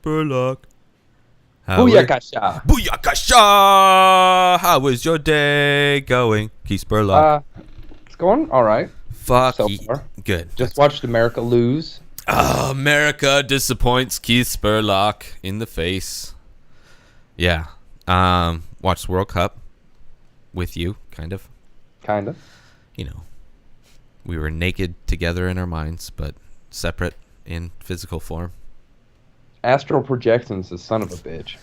Spurlock. Booyakasha. Booyakasha! How was your day going, Keith Spurlock? It's going all right. Fuck so ye- far. Good. Just watched America lose. America disappoints Keith Spurlock in the face. Yeah. Watched World Cup with you, kind of. Kind of. You know, we were naked together in our minds, but separate in physical form. Astral projections, the son of a bitch.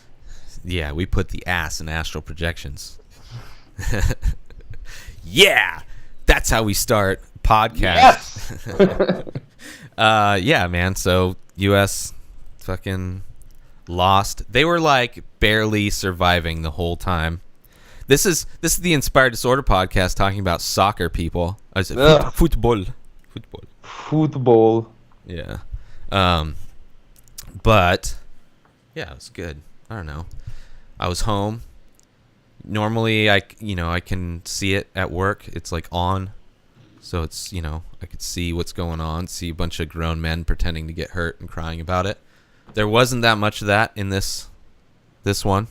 Yeah, we put the ass in astral projections. Yeah, that's how we start podcast. Yes. Yeah, man. So U.S. fucking lost. They were like barely surviving the whole time. This is the Inspired Disorder podcast talking about soccer, people. I said football. Yeah. But yeah, it was good. I don't know. I was home. Normally, I can see it at work. It's like on, so it's I could see what's going on. See a bunch of grown men pretending to get hurt and crying about it. There wasn't that much of that in this one.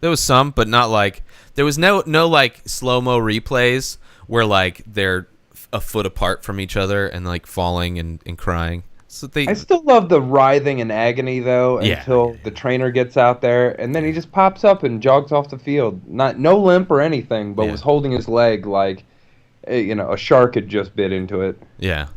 There was some, but not like there was no like slow-mo replays where like they're a foot apart from each other and like falling and crying. So I still love the writhing and agony though until the trainer gets out there and then he just pops up and jogs off the field. No limp or anything, but was holding his leg like a shark had just bit into it. Yeah.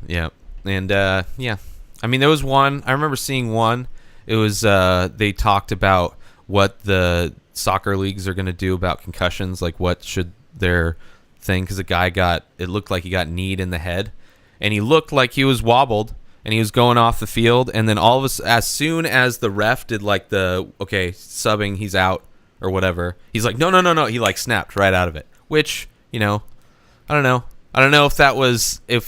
And yeah. I mean, there was one. I remember seeing one. It was they talked about what the soccer leagues are going to do about concussions, like what should their thing, because a guy it looked like he got kneed in the head, and he looked like he was wobbled, and he was going off the field, and then all of us, as soon as the ref did like subbing, he's out or whatever, he's like, no, he like snapped right out of it, which, I don't know. I don't know if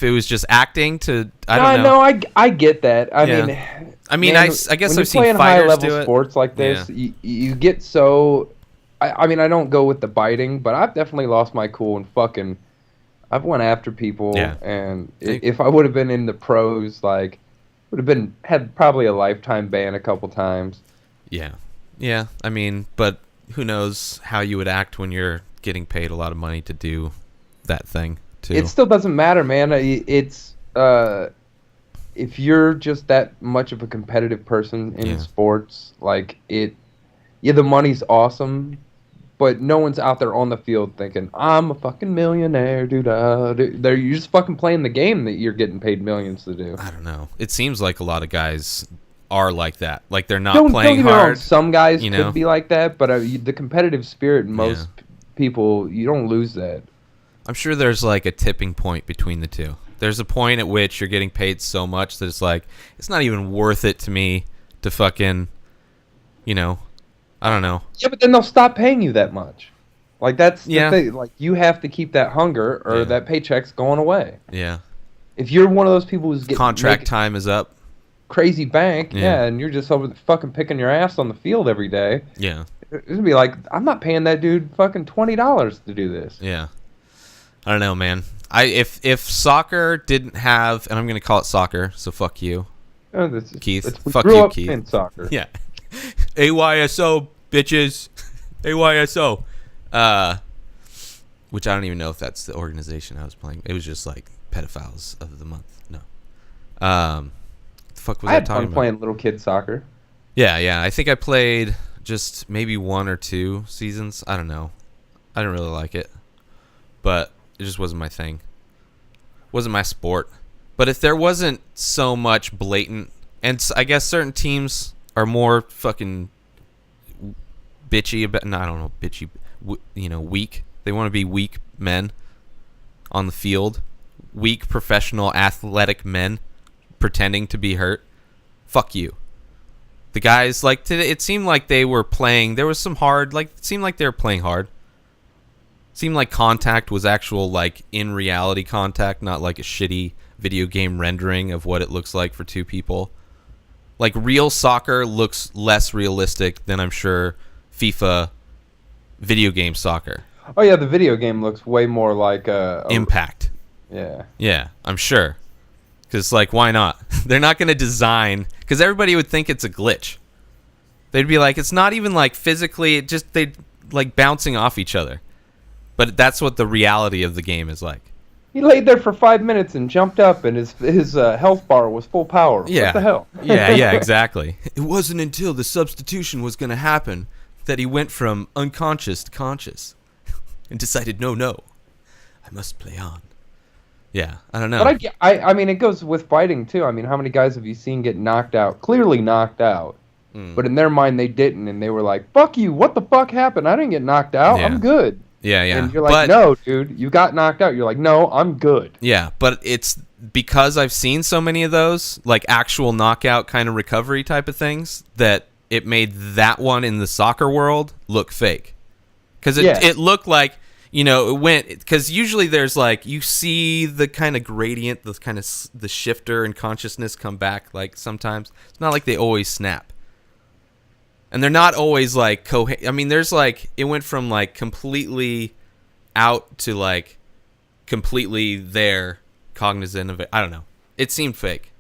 it was just acting to. I don't know. No, I get that. I mean, I guess I've seen playing fighters high-level do it. sports like this, you get so. I mean, I don't go with the biting, but I've definitely lost my cool and I've went after people, and if I would have been in the pros, like, would have had probably a lifetime ban a couple times. Yeah. I mean, but who knows how you would act when you're getting paid a lot of money to do that thing too. It still doesn't matter, man. It's if you're just that much of a competitive person in sports, like the money's awesome, but no one's out there on the field thinking, I'm a fucking millionaire, dude. You're just fucking playing the game that you're getting paid millions to do. I don't know. It seems like a lot of guys are like that. Like they're not playing playing get me hard. wrong, some guys could be like that, but the competitive spirit in most people, you don't lose that. I'm sure there's like a tipping point between the two. There's a point at which you're getting paid so much that it's like, it's not even worth it to me to fucking, I don't know. Yeah, but then they'll stop paying you that much. Like, that's the thing. Like, you have to keep that hunger or that paycheck's going away. Yeah. If you're one of those people who's getting contract time is up, crazy bank, and you're just over fucking picking your ass on the field every day. Yeah. It'd be like, I'm not paying that dude fucking $20 to do this. Yeah. I don't know, man. If soccer didn't have, and I'm going to call it soccer, so fuck you, Keith. Fuck you, Keith. In soccer. Yeah. AYSO, bitches. AYSO. Which I don't even know if that's the organization I was playing. It was just like pedophiles of the month. No. The fuck was I talking about? I had fun playing little kid soccer. Yeah. I think I played just maybe 1 or 2 seasons. I don't know. I didn't really like it. But it just wasn't my thing. Wasn't my sport. But if there wasn't so much blatant, and I guess certain teams are more fucking bitchy about, no, I don't know, bitchy, weak. They want to be weak men on the field. Weak, professional, athletic men pretending to be hurt. Fuck you. The guys, like, today, it seemed like they were playing, there was some hard, like, it seemed like they were playing hard. Seemed like contact was actual, like, in reality contact, not like a shitty video game rendering of what it looks like for two people. Like, real soccer looks less realistic than, I'm sure, FIFA video game soccer. Oh, yeah, the video game looks way more like Impact. Yeah. Yeah, I'm sure. Because, like, why not? They're not going to design, because everybody would think it's a glitch. They'd be like, it's not even like physically, it just they like bouncing off each other. But that's what the reality of the game is like. He laid there for 5 minutes and jumped up, and his health bar was full power. Yeah. What the hell? yeah, exactly. It wasn't until the substitution was going to happen that he went from unconscious to conscious and decided, no, I must play on. Yeah, I don't know. But I mean, it goes with fighting, too. I mean, how many guys have you seen get knocked out, clearly knocked out, but in their mind they didn't, and they were like, fuck you, what the fuck happened? I didn't get knocked out, I'm good. Yeah. And you're like, no, dude, you got knocked out. You're like, no, I'm good. Yeah, but it's because I've seen so many of those, like actual knockout kind of recovery type of things, that it made that one in the soccer world look fake. Because it looked like, you know, it went, because usually there's like, you see the kind of gradient, the kind of the shifter and consciousness come back, like sometimes. It's not like they always snap. And they're not always like I mean, there's like, it went from like completely out to like completely there, cognizant of it. I don't know. It seemed fake.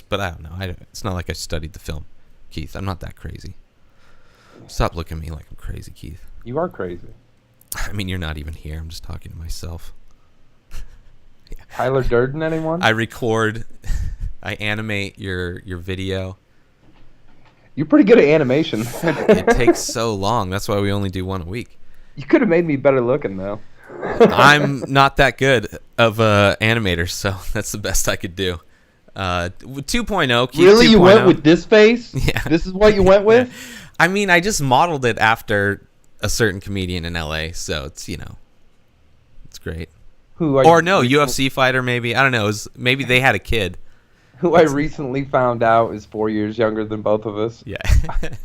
But I don't know. It's not like I studied the film, Keith. I'm not that crazy. Stop looking at me like I'm crazy, Keith. You are crazy. I mean, you're not even here. I'm just talking to myself. Yeah. Tyler Durden, anyone? I record, I animate your video. You're pretty good at animation. It takes so long. That's why we only do one a week. You could have made me better looking, though. I'm not that good of a animator, so that's the best I could do. 2.0. Really? 2.0. You went with this face? Yeah. This is what you went with? Yeah. I mean, I just modeled it after a certain comedian in LA, so it's, you know, it's great. UFC fighter, maybe. I don't know. Maybe they had a kid. Who I recently found out is 4 years younger than both of us. Yeah. Well,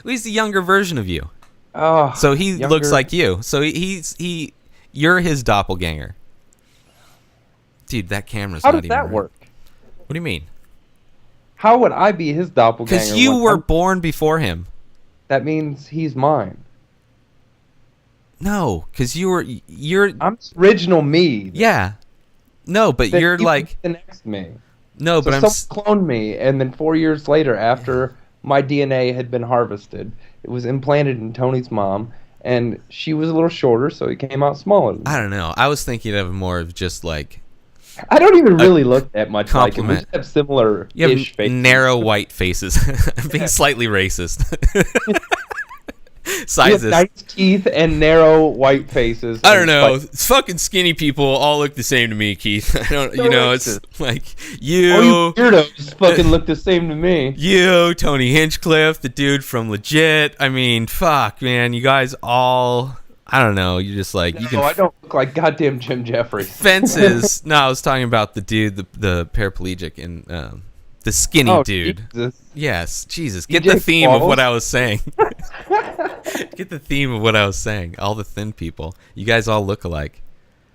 he's the younger version of you. Oh, so he looks like you. So you're his doppelganger. Dude, that camera's not even How does that right. work? What do you mean? How would I be his doppelganger? Because you were born before him. That means he's mine. No, because you're... I'm original me. Yeah. No, but then you're like... the next me. No, so but someone cloned me, and then 4 years later, after my DNA had been harvested, it was implanted in Tony's mom, and she was a little shorter, so he came out smaller. I don't know. I was thinking of more of just like... I don't even really look that much compliment. like him. We just have similar-ish you have faces. Narrow white faces. I'm being slightly racist. Sizes. You have nice teeth and narrow white faces. I don't know. Fucking skinny people all look the same to me, Keith. I don't. You know, it's like you. All you weirdos fucking look the same to me. You, Tony Hinchcliffe, the dude from Legit. I mean, fuck, man. You guys all. I don't know. You just like you can. I don't look like goddamn Jim Jeffries. Fences. No, I was talking about the dude, the paraplegic and the skinny dude. Jesus. Yes, Jesus. Get DJ the theme Qualls? of what I was saying. Get the theme of what I was saying. All the thin people. You guys all look alike.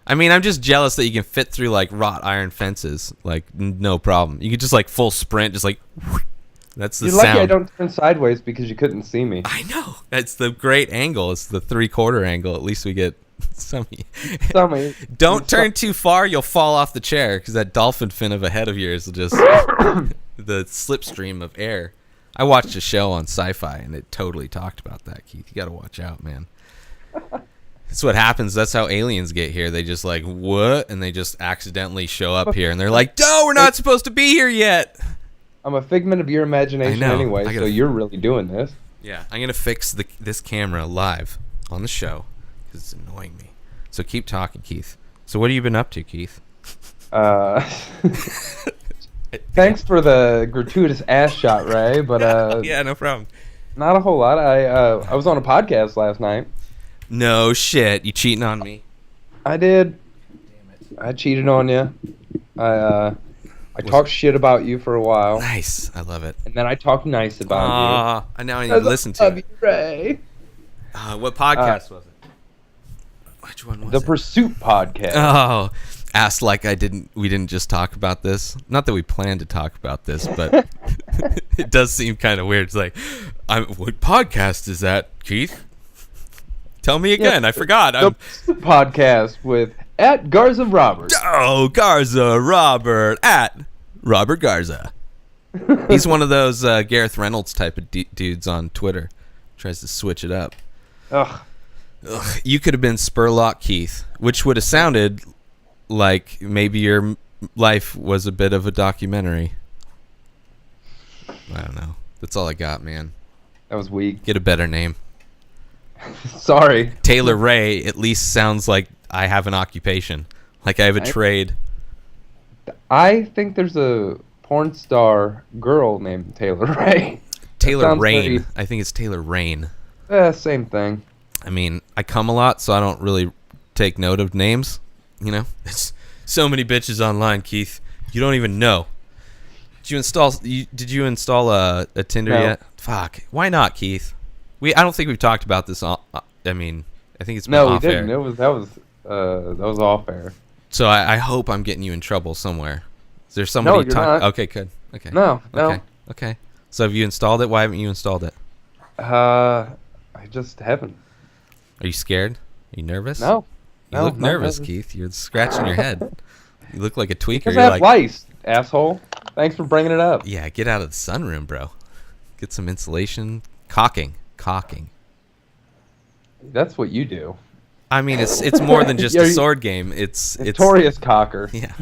I mean, I'm just jealous that you can fit through like wrought iron fences, like no problem. You could just like full sprint, just like. That's the You're sound. lucky I don't turn sideways because you couldn't see me. I know. That's the great angle. It's the 3/4 angle. At least we get some. Don't turn too far. You'll fall off the chair because that dolphin fin of a head of yours will just the slipstream of air. I watched a show on Sci-Fi and it totally talked about that, Keith. You got to watch out, man. That's what happens. That's how aliens get here. They just like, what? And they just accidentally show up here and they're like, no, we're not supposed to be here yet. I'm a figment of your imagination anyway, so you're really doing this. Yeah, I'm going to fix this camera live on the show because it's annoying me. So keep talking, Keith. So what have you been up to, Keith? Thanks for the gratuitous ass shot, Ray, but yeah, no problem. Not a whole lot. I was on a podcast last night. No shit. You cheating on me? I did. Damn it. I cheated on you. I talked shit about you for a while. Nice. I love it. And then I talked nice about you. Now I need to listen to it. Ray. What podcast was it? Which one was it? The Pursuit podcast. Oh, asked like we didn't just talk about this. Not that we planned to talk about this, but it does seem kind of weird. It's like, what podcast is that, Keith? Tell me again. I forgot. The podcast with @Garza Robert. Oh, Garza Robert @Robert Garza. He's one of those Gareth Reynolds type of dudes on Twitter. Tries to switch it up. Ugh. You could have been Spurlock Keith, which would have sounded like maybe your life was a bit of a documentary. I don't know. That's all I got, man. That was weak. Get a better name. Sorry. Taylor Ray at least sounds like I have an occupation. Like I have a trade. I think there's a porn star girl named Taylor Ray. Taylor Rain. I think it's Taylor Rain. Same thing. I mean, I come a lot, so I don't really take note of names. You know? It's so many bitches online, Keith. You don't even know. Did you install a Tinder yet? Fuck. Why not, Keith? I don't think we've talked about this. I think it's been off air. No, we didn't. That was off air. So I hope I'm getting you in trouble somewhere. Is there somebody? No, you're not. Okay, good. Okay. No. Okay. So have you installed it? Why haven't you installed it? I just haven't. Are you scared? Are you nervous? No. You look nervous, Keith. You're scratching your head. You look like a tweaker. Because I have lice, asshole. Thanks for bringing it up. Yeah, get out of the sunroom, bro. Get some insulation. Caulking. That's what you do. I mean, it's more than just a sword game. It's notorious cocker. Yeah.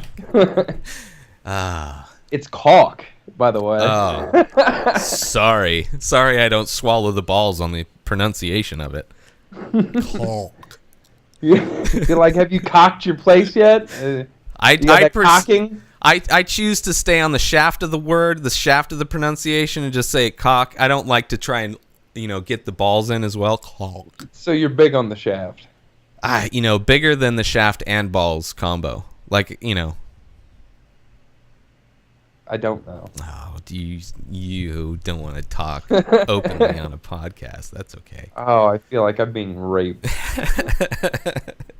It's caulk, by the way. Oh, sorry. I don't swallow the balls on the pronunciation of it. Caulk. You're like, have you cocked your place yet? Cocking? I choose to stay on the shaft of the word, the shaft of the pronunciation, and just say cock. I don't like to try and get the balls in as well. Caulk. So you're big on the shaft. Bigger than the shaft and balls combo. I don't know. Oh, you don't want to talk openly on a podcast. That's okay. Oh, I feel like I'm being raped.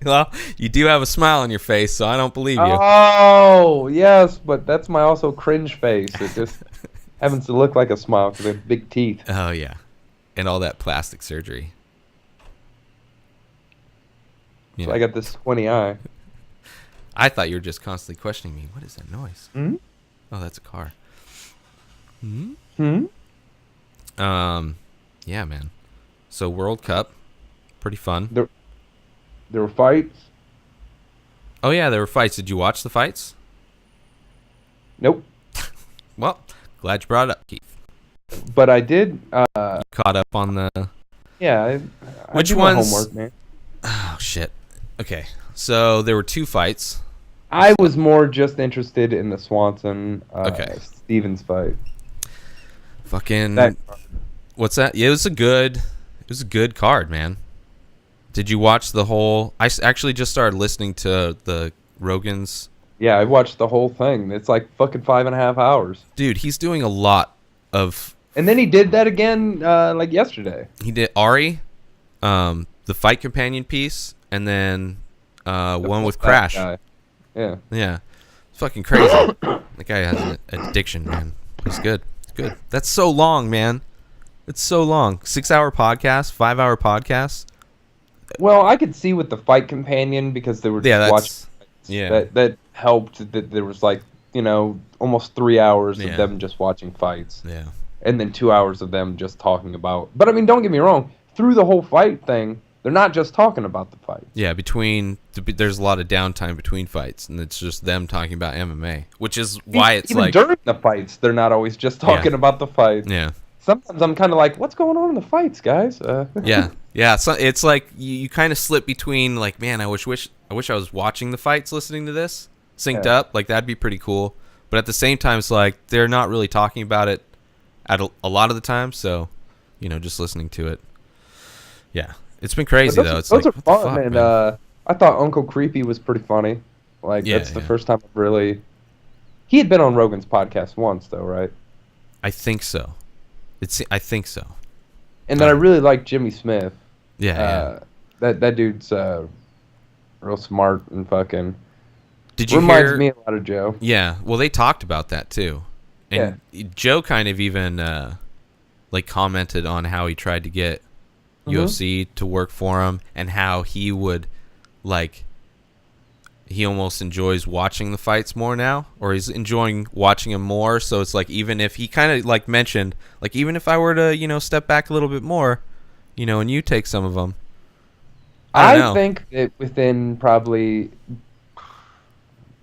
Well, you do have a smile on your face, so I don't believe you. Oh, yes, but that's my also cringe face. It just happens to look like a smile because I have big teeth. Oh, yeah. And all that plastic surgery. So I got this squinty eye. I thought you were just constantly questioning me. What is that noise? Hmm? Oh, that's a car. Hmm? Yeah, man. So World Cup, pretty fun. There were fights. Oh yeah, there were fights. Did you watch the fights? Nope. Well, glad you brought it up, Keith. But I did. You caught up on the. Yeah. Which did ones? my homework, man. Oh shit. Okay, so there were two fights. I was more just interested in the Swanson Stevens fight. Fucking. What's that? Yeah, it was a good card, man. Did you watch the whole? I actually just started listening to the Rogan's. Yeah, I watched the whole thing. It's like fucking 5.5 hours. Dude, he's doing a lot of. And then he did that again, like yesterday. He did Ari, the fight companion piece, and then one with Crash. Guy. Yeah. Yeah. It's fucking crazy. That guy has an addiction, man. He's good. It's good. That's so long, man. It's so long. 6-hour podcast, 5-hour podcast. Well, I could see with the fight companion because they were watching. Yeah. That helped. That there was like almost 3 hours of them just watching fights. Yeah. And then 2 hours of them just talking about. But I mean, don't get me wrong. Through the whole fight thing, they're not just talking about the fight. Yeah, there's a lot of downtime between fights, and it's just them talking about MMA, which is why it's even like during the fights, they're not always just talking about the fight. Yeah. Sometimes I'm kind of like, what's going on in the fights, guys? Yeah. So it's like you kind of slip between like, man, I wish I was watching the fights, listening to this synced up. Like that'd be pretty cool. But at the same time, it's like they're not really talking about it at a lot of the time. So, just listening to it. Yeah. It's been crazy though. Those are fun, and I thought Uncle Creepy was pretty funny. Like that's the first time I've really. He had been on Rogan's podcast once, though, right? I think so. I think so. And then I really like Jimmy Smith. Yeah. That dude's real smart and fucking. Did you reminds me a lot of Joe. Yeah. Well, they talked about that too, and Joe kind of even commented on how he tried to get UFC to work for him, and how he would he almost enjoys watching the fights more now, or he's enjoying watching them more. So it's like, even if he kind of like mentioned, like, even if I were to, step back a little bit more, and you take some of them. I don't know. think that within probably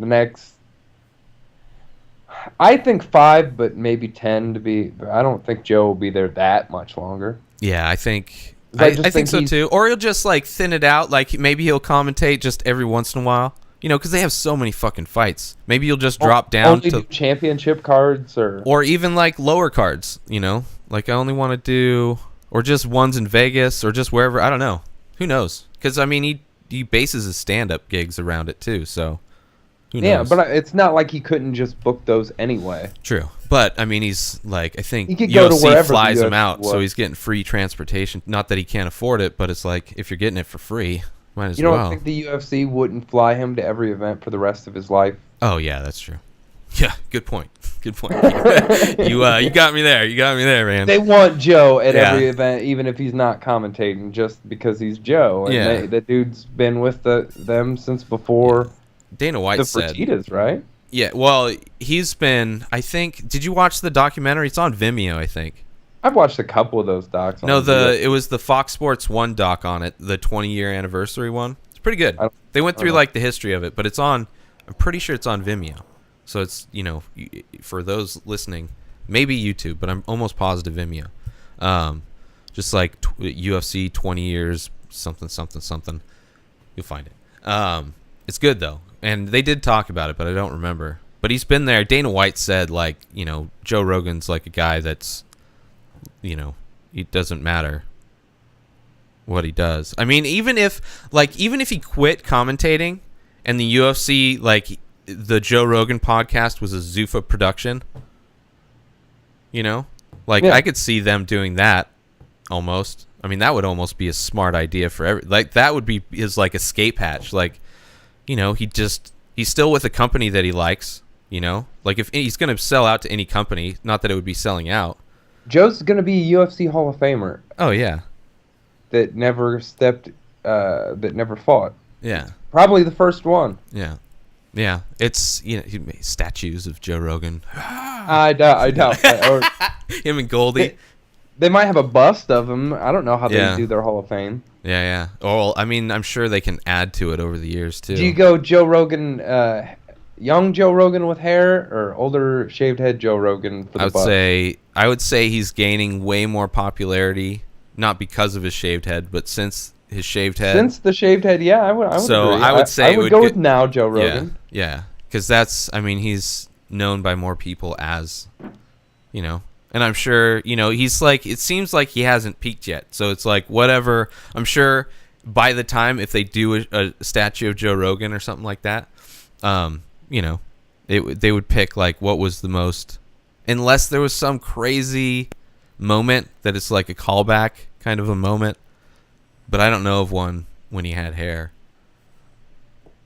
the next, I think 5, but maybe 10 to be. I don't think Joe will be there that much longer. Yeah, I think. I think so too. Or he'll just like thin it out. Like maybe he'll commentate just every once in a while. Because they have so many fucking fights. Maybe you'll just drop down to championship cards, or even like lower cards. Like I only want to do, or just ones in Vegas, or just wherever. I don't know. Who knows? Because I mean, he bases his stand-up gigs around it too. So who knows? Yeah, but it's not like he couldn't just book those anyway. True, but I mean, he's like, I think he could go to UFC flies him out, so he's getting free transportation. Not that he can't afford it, but it's like, if you're getting it for free, might as well. You don't think the UFC wouldn't fly him to every event for the rest of his life? Oh yeah, that's true. Yeah, good point. Good point. You got me there. You got me there, man. They want Joe at every event, even if he's not commentating, just because he's Joe. And the dude's been with them since before. Dana White said the Fertittas, right? Yeah, well, he's been, I think, did you watch the documentary? It's on Vimeo, I think. I've watched a couple of those docs. No, it was the Fox Sports 1 doc on it, the 20-year anniversary one. It's pretty good. They went through like the history of it, but it's on, I'm pretty sure it's on Vimeo. So it's, for those listening, maybe YouTube, but I'm almost positive Vimeo. Just like UFC 20 years, something. You'll find it. It's good though. And they did talk about it, but I don't remember. But he's been there. Dana White said, like, Joe Rogan's like a guy that's, it doesn't matter what he does. I mean, even if he quit commentating and the UFC, like, the Joe Rogan podcast was a Zuffa production, I could see them doing that almost. I mean, that would almost be a smart idea for that would be his, like, escape hatch. Like, he's still with a company that he likes, like, if he's going to sell out to any company, not that it would be selling out. Joe's going to be a UFC Hall of Famer. Oh, yeah. That never fought. Yeah. Probably the first one. Yeah. Yeah. It's, he made statues of Joe Rogan. I doubt that. Him and Goldie. They might have a bust of him. I don't know how they do their Hall of Fame. Yeah, yeah. Well, I mean, I'm sure they can add to it over the years, too. Do you go Joe Rogan, young Joe Rogan with hair, or older shaved head Joe Rogan for the bust? I would say he's gaining way more popularity, not because of his shaved head, but since his shaved head. Since the shaved head, yeah, I would so agree. I would say I would go with now Joe Rogan. Yeah, because that's, I mean, he's known by more people as, and I'm sure, he's like, it seems like he hasn't peaked yet. So it's like, whatever. I'm sure by the time, if they do a statue of Joe Rogan or something like that, they would pick like what was the most, unless there was some crazy moment that it's like a callback kind of a moment. But I don't know of one when he had hair.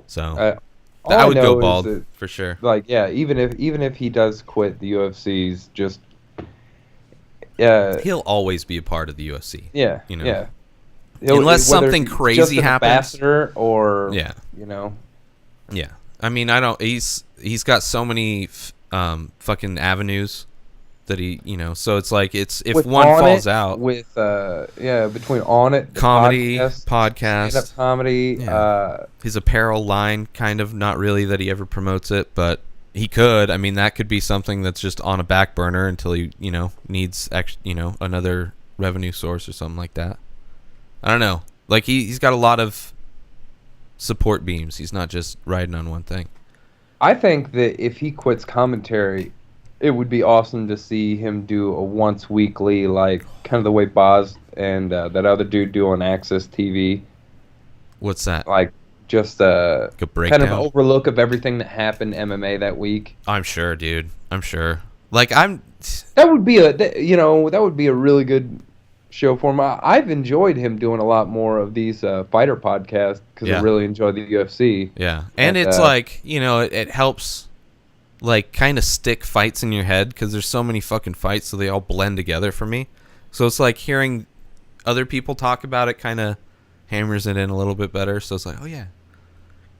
So I would go bald that, for sure. Like, yeah, even if he does quit the UFC's, just he'll always be a part of the UFC. Yeah, yeah. Unless something crazy happens, ambassador or yeah. Yeah. I mean, he's got so many fucking avenues that he, so it's like, it's, if one falls out with between On It, comedy, podcast, stand-up comedy, his apparel line, kind of, not really that he ever promotes it, but he could. I mean, that could be something that's just on a back burner until he, needs another revenue source or something like that. I don't know. Like, he's got a lot of support beams. He's not just riding on one thing. I think that if he quits commentary, it would be awesome to see him do a once weekly, like, kind of the way Boz and that other dude do on Access TV. What's that? Like, just a breakdown, kind of overlook of everything that happened MMA that week. I'm sure, dude. I'm sure. Like, that would be a really good show for him. I've enjoyed him doing a lot more of these fighter podcasts because I really enjoy the UFC. Yeah, and it's like, it helps, like, kind of stick fights in your head because there's so many fucking fights, so they all blend together for me. So it's like hearing other people talk about it kind of hammers it in a little bit better. So it's like, oh yeah,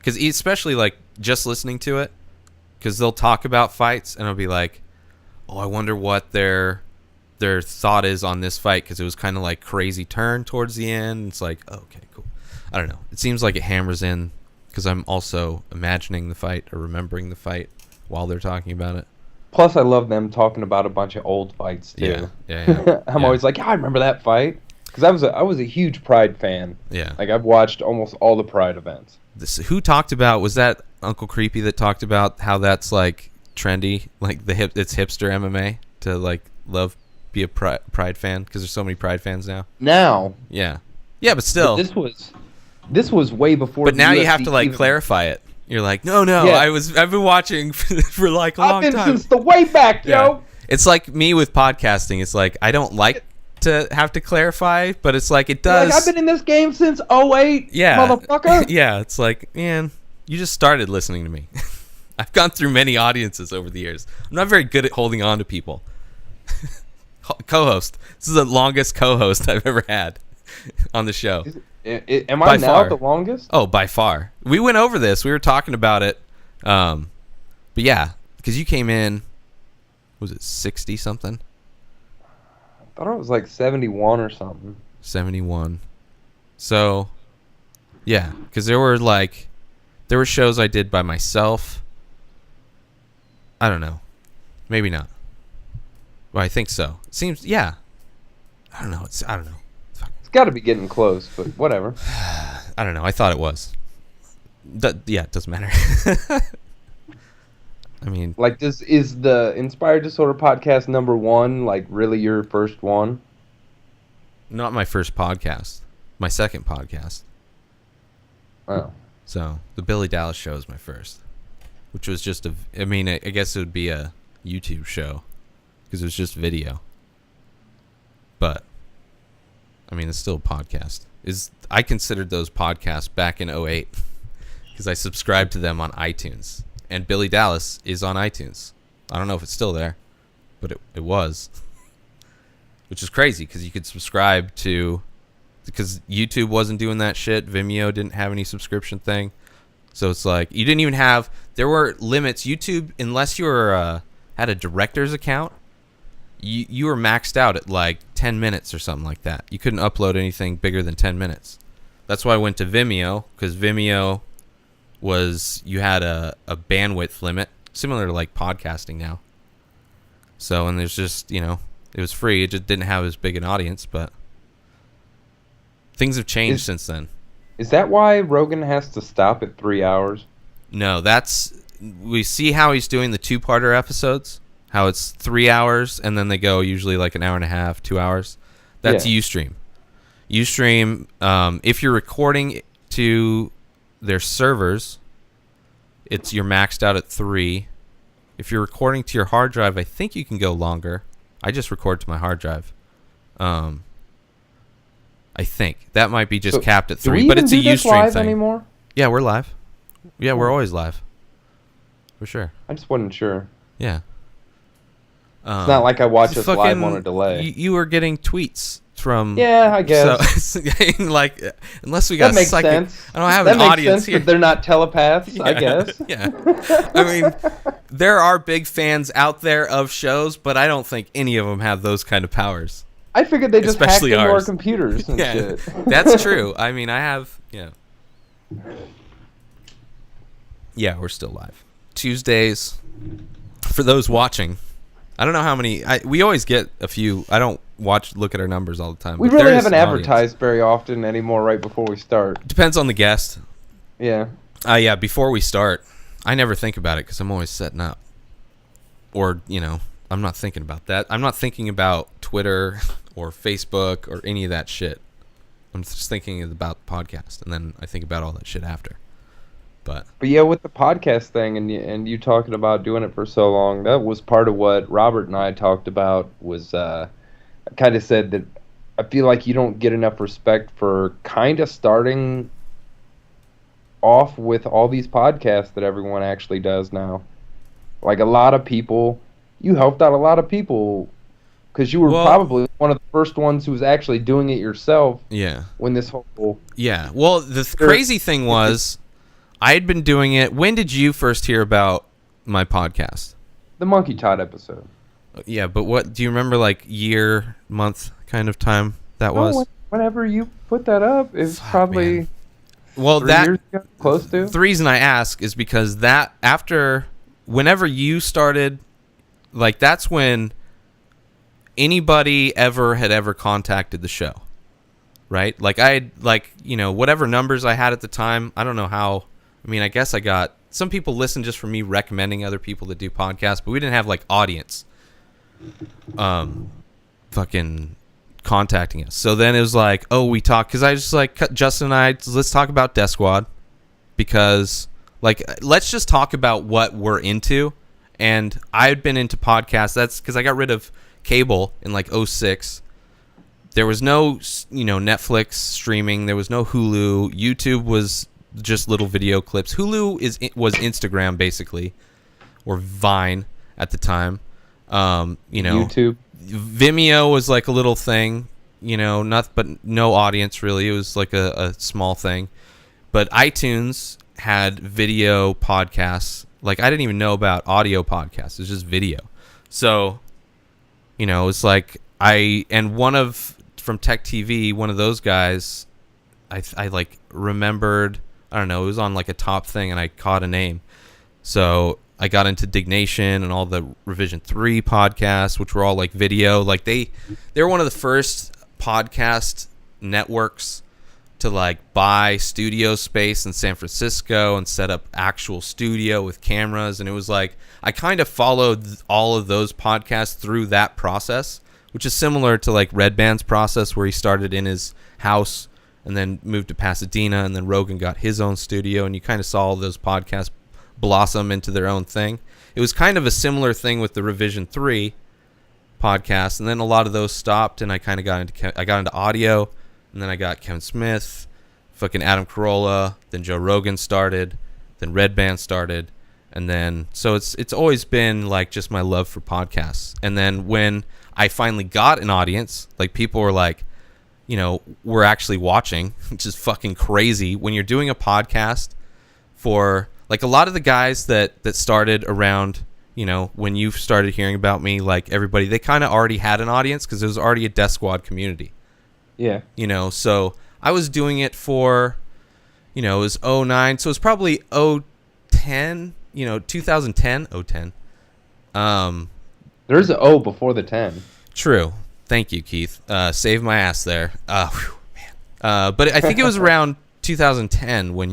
because especially like just listening to it, because they'll talk about fights and I'll be like, oh, I wonder what their thought is on this fight, because it was kind of like crazy turn towards the end. It's like, oh, okay, cool. I don't know. It seems like it hammers in because I'm also imagining the fight or remembering the fight while they're talking about it. Plus, I love them talking about a bunch of old fights too. Yeah. I'm always like, yeah, I remember that fight, because I was a huge Pride fan. Yeah. Like, I've watched almost all the Pride events. Who talked about, was that Uncle Creepy that talked about how that's like trendy, like it's hipster MMA to like be a Pride fan because there's so many Pride fans now. Yeah, but still, but this was way before. But now UFC you have to like even clarify it. You're like, no, Yeah. I've been watching for like a long time. I've been since the way back, yo. It's like me with podcasting. It's like I don't like to have to clarify, but it's like it does. Like, I've been in this game since '08, motherfucker. Yeah, it's like, man, you just started listening to me. I've gone through many audiences over the years. I'm not very good at holding on to people. Co-host. This is the longest co-host I've ever had on the show. Am I now the longest? Oh, by far. We went over this. We were talking about it. But yeah, because you came in, was it 60 something? I thought it was like 71 or something. 71. So, yeah, because there were shows I did by myself. I don't know. Maybe not. Well, I think so. It seems, yeah. I don't know. I don't know. It's got to be getting close, but whatever. I don't know. I thought it was. Yeah, it doesn't matter. I mean, like, is the Inspired Disorder podcast #1 like really your first one? not my first podcast. My second podcast. Oh. So the Billy Dallas show is my first, which was just I guess it would be a YouTube show because it was just video. But I mean, it's still a podcast. I considered those podcasts back in 2008 because I subscribed to them on iTunes, and Billy Dallas is on iTunes. I don't know if it's still there, but it was, which is crazy because you could subscribe to, because YouTube wasn't doing that shit. Vimeo didn't have any subscription thing. So it's like you didn't even have, there were limits. YouTube, unless you were had a director's account, you were maxed out at like 10 minutes or something like that. You couldn't upload anything bigger than 10 minutes. That's why I went to Vimeo, because Vimeo was, you had a bandwidth limit, similar to like podcasting now. So, and there's just, it was free. It just didn't have as big an audience, but things have changed since then. Is that why Rogan has to stop at 3 hours? No, we see how he's doing the 2-parter episodes, how it's 3 hours, and then they go usually like an hour and a half, 2 hours. That's Ustream. Ustream, if you're recording to their servers, you're maxed out at 3. If you're recording to your hard drive, I think you can go longer. I just record to my hard drive. I think that might be just capped at 3, but it's a Ustream thing. Anymore? Yeah, we're live. Yeah, we're always live. For sure. I just wasn't sure. Yeah. It's not like I watch us live on a delay. You were getting tweets from. Yeah, I guess. So, like, unless we got that makes psychic, sense. I don't have that an makes audience sense here. That they're not telepaths, I guess. Yeah. I mean, there are big fans out there of shows, but I don't think any of them have those kind of powers. I figured they just Especially hacked into ours. our computers and shit. That's true. I mean, I have, Yeah, we're still live. Tuesdays, for those watching, I don't know how many, we always get a few. I don't look at our numbers all the time. We really haven't advertised very often anymore right before we start. Depends on the guest. Yeah. Yeah, before we start, I never think about it because I'm always setting up. Or, I'm not thinking about that. I'm not thinking about Twitter or Facebook or any of that shit. I'm just thinking about the podcast, and then I think about all that shit after. But yeah, with the podcast thing and you talking about doing it for so long, that was part of what Robert and I talked about. Was I kind of said that I feel like you don't get enough respect for kind of starting off with all these podcasts that everyone actually does now. Like, a lot of people, you helped out a lot of people because you were probably one of the first ones who was actually doing it yourself. Yeah. When this whole Well, the crazy thing was, I had been doing it. When did you first hear about my podcast? The Monkey Todd episode. Yeah, but what do you remember? Like year, month, kind of time that was. Whenever you put that up, it was probably. Man. Well, 3 years ago, close to. The reason I ask is because that whenever you started, like that's when anybody had ever contacted the show, right? Like I had, like, you know, whatever numbers I had at the time. I don't know how. I mean, I guess I got some people listen just for me recommending other people to do podcasts, but we didn't have like audience, fucking contacting us. So then it was like, oh, we talk, because I just like Justin and I, let's talk about Death Squad, because like let's just talk about what we're into. And I had been into podcasts. That's because I got rid of cable in like 2006. There was no, you know, Netflix streaming. There was no Hulu. YouTube was just little video clips. Hulu was Instagram basically, or Vine at the time. You know, YouTube. Vimeo was like a little thing, you know, but no audience really. It was like a small thing. But iTunes had video podcasts. Like I didn't even know about audio podcasts. It was just video. So, you know, it's like from Tech TV, one of those guys, I like remembered, I don't know, it was on like a top thing and I caught a name. So I got into Dignation and all the Revision 3 podcasts, which were all like video. Like they were one of the first podcast networks to like buy studio space in San Francisco and set up actual studio with cameras. And it was like, I kind of followed all of those podcasts through that process, which is similar to like Red Band's process, where he started in his house and then moved to Pasadena, and then Rogan got his own studio, and you kind of saw all those podcasts blossom into their own thing. It was kind of a similar thing with the Revision 3 podcast, and then a lot of those stopped, and I kind of got into audio, and then I got Kevin Smith, fucking Adam Carolla, then Joe Rogan started, then Red Band started, and then so it's always been like just my love for podcasts. And then when I finally got an audience, like people were like, you know, we're actually watching, which is fucking crazy when you're doing a podcast for like a lot of the guys that started around, you know, when you started hearing about me, like everybody, they kind of already had an audience because there was already a Death Squad community. Yeah. You know, so I was doing it for, you know, it was 2009, so it was probably 2010, you know, 2010, 2010. There's an O before the 10. True. Thank you, Keith. Saved my ass there. Whew, man. But I think it was around 2010 when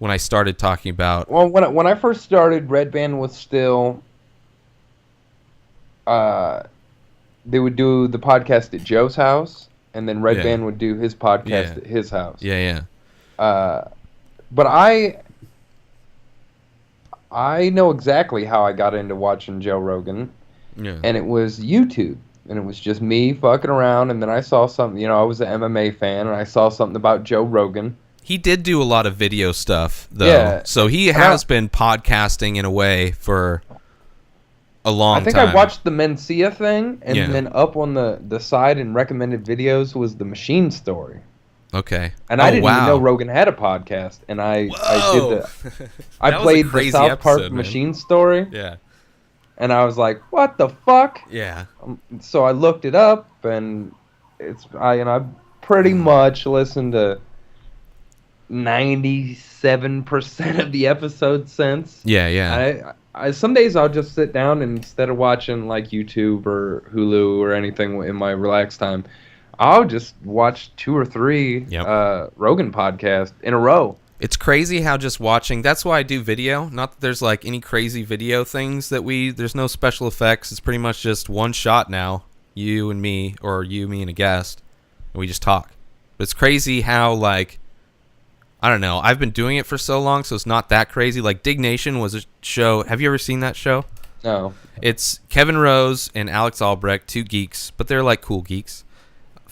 I started talking about. Well, when I first started, Red Band was still. They would do the podcast at Joe's house, and then Red Band would do his podcast at his house. Yeah. But I know exactly how I got into watching Joe Rogan. Yeah. And it was YouTube. And it was just me fucking around, and then I saw something, you know, I was an MMA fan, and I saw something about Joe Rogan. He did do a lot of video stuff, though. Yeah. So he has been podcasting in a way for a long time. I think I watched the Mencia thing, and then up on the side in recommended videos was the Machine Story. Okay. And I didn't even know Rogan had a podcast, and I did I played the South Park Machine Story. Yeah. And I was like, "What the fuck?" Yeah. So I looked it up, and I pretty much listened to 97% of the episodes since. Yeah. I some days I'll just sit down, and instead of watching like YouTube or Hulu or anything in my relaxed time, I'll just watch 2 or 3 Rogan podcasts in a row. It's crazy how just watching, that's why I do video. Not that there's like any crazy video things there's no special effects. It's pretty much just one shot now, you and me, or you, me, and a guest, and we just talk. But it's crazy how, like, I don't know, I've been doing it for so long, so it's not that crazy. Like, Dignation was a show. Have you ever seen that show? No. It's Kevin Rose and Alex Albrecht, 2 geeks, but they're like cool geeks.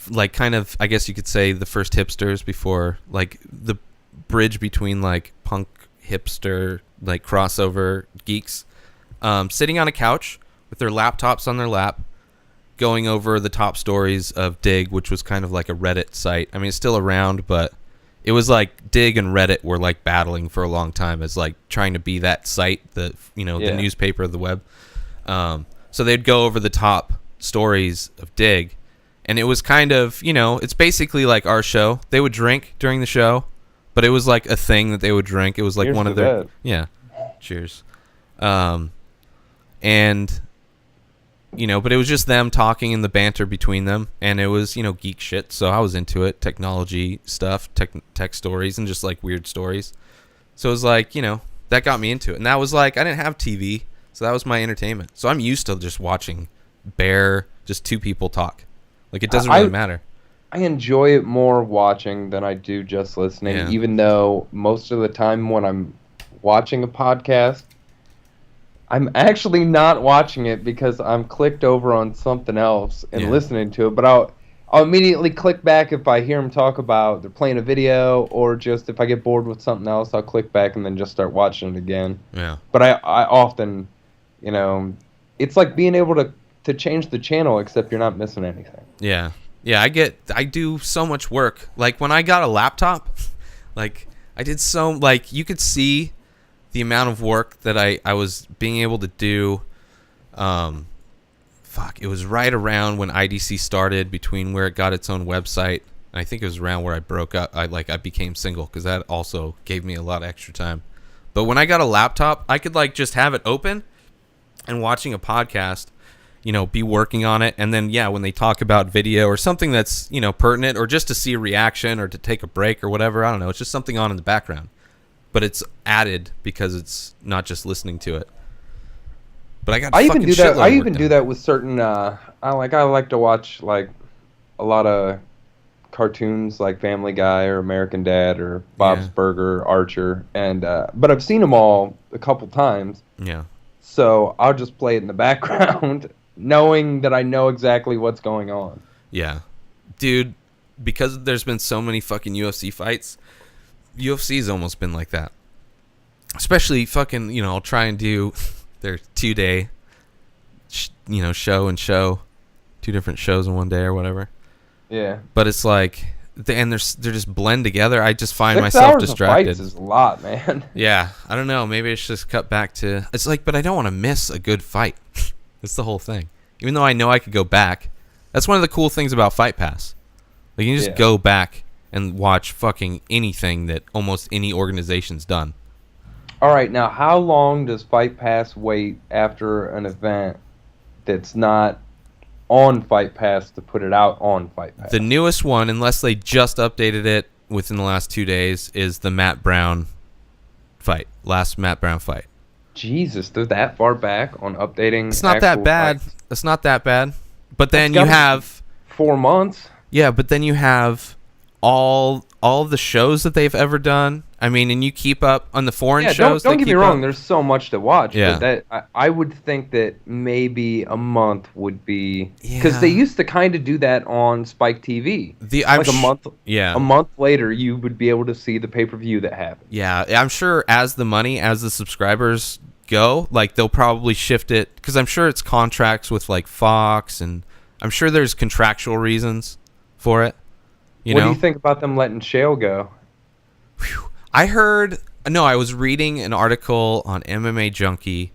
Like, kind of, I guess you could say the first hipsters before, like, the bridge between like punk hipster like crossover geeks, sitting on a couch with their laptops on their lap, going over the top stories of Dig, which was kind of like a Reddit site. I mean, it's still around, but It was like Dig and Reddit were like battling for a long time as like trying to be that site, the the newspaper of the web. So they'd go over the top stories of Dig, and it was kind of, it's basically like our show. They would drink during the show, but it was like a thing that they would drink. It was like Cheers one of to their that. yeah, cheers. And but it was just them talking and the banter between them, and it was geek shit. So I was into it, technology stuff, tech stories, and just like weird stories. So it was like that got me into it, and that was like I didn't have TV, so that was my entertainment. So I'm used to just watching just two people talk. Like it doesn't really matter. I enjoy it more watching than I do just listening, even though most of the time when I'm watching a podcast, I'm actually not watching it because I'm clicked over on something else and listening to it. But I'll immediately click back if I hear them talk about they're playing a video, or just if I get bored with something else, I'll click back and then just start watching it again. Yeah. But I often, it's like being able to change the channel, except you're not missing anything. Yeah. Yeah, I do so much work. Like when I got a laptop, like I did you could see the amount of work that I was being able to do. It was right around when IDC started, between where it got its own website. I think it was around where I broke up. I became single, because that also gave me a lot of extra time. But when I got a laptop, I could like just have it open and watching a podcast, be working on it. And then, when they talk about video or something that's, pertinent, or just to see a reaction or to take a break or whatever, I don't know. It's just something on in the background. But it's added because it's not just listening to it. But I even do that. I even do that with certain. I like to watch like a lot of cartoons, like Family Guy or American Dad or Bob's Burger, Archer, and but I've seen them all a couple times. Yeah. So I'll just play it in the background, knowing that I know exactly what's going on. Yeah, dude. Because there's been so many fucking UFC fights. UFC's almost been like that. Especially fucking, I'll try and do their 2-day, show. 2 different shows in one day or whatever. Yeah. But it's like, they're just blend together. I just find 6 myself hours distracted. Of fights is a lot, man. Yeah. I don't know. Maybe it's just cut back to, it's like, but I don't want to miss a good fight. That's the whole thing. Even though I know I could go back. That's one of the cool things about Fight Pass. Like, you can just go back and watch fucking anything that almost any organization's done. All right, now how long does Fight Pass wait after an event that's not on Fight Pass to put it out on Fight Pass? The newest one, unless they just updated it within the last 2 days, is the Matt Brown fight. Last Matt Brown fight. Jesus, they're that far back on updating. It's not that bad. Fights? It's not that bad. But then you have 4 months. Yeah, but then you have all of the shows that they've ever done. I mean, and you keep up on the foreign shows. Don't get me wrong. There's so much to watch. Yeah. But I would think that maybe a month would be, because they used to kind of do that on Spike TV. A month. Yeah. A month later, you would be able to see the pay-per-view that happened. Yeah, I'm sure as the subscribers go, like they'll probably shift it, because I'm sure it's contracts with like Fox, and I'm sure there's contractual reasons for it. What do you think about them letting Shale go? Whew. I was reading an article on MMA Junkie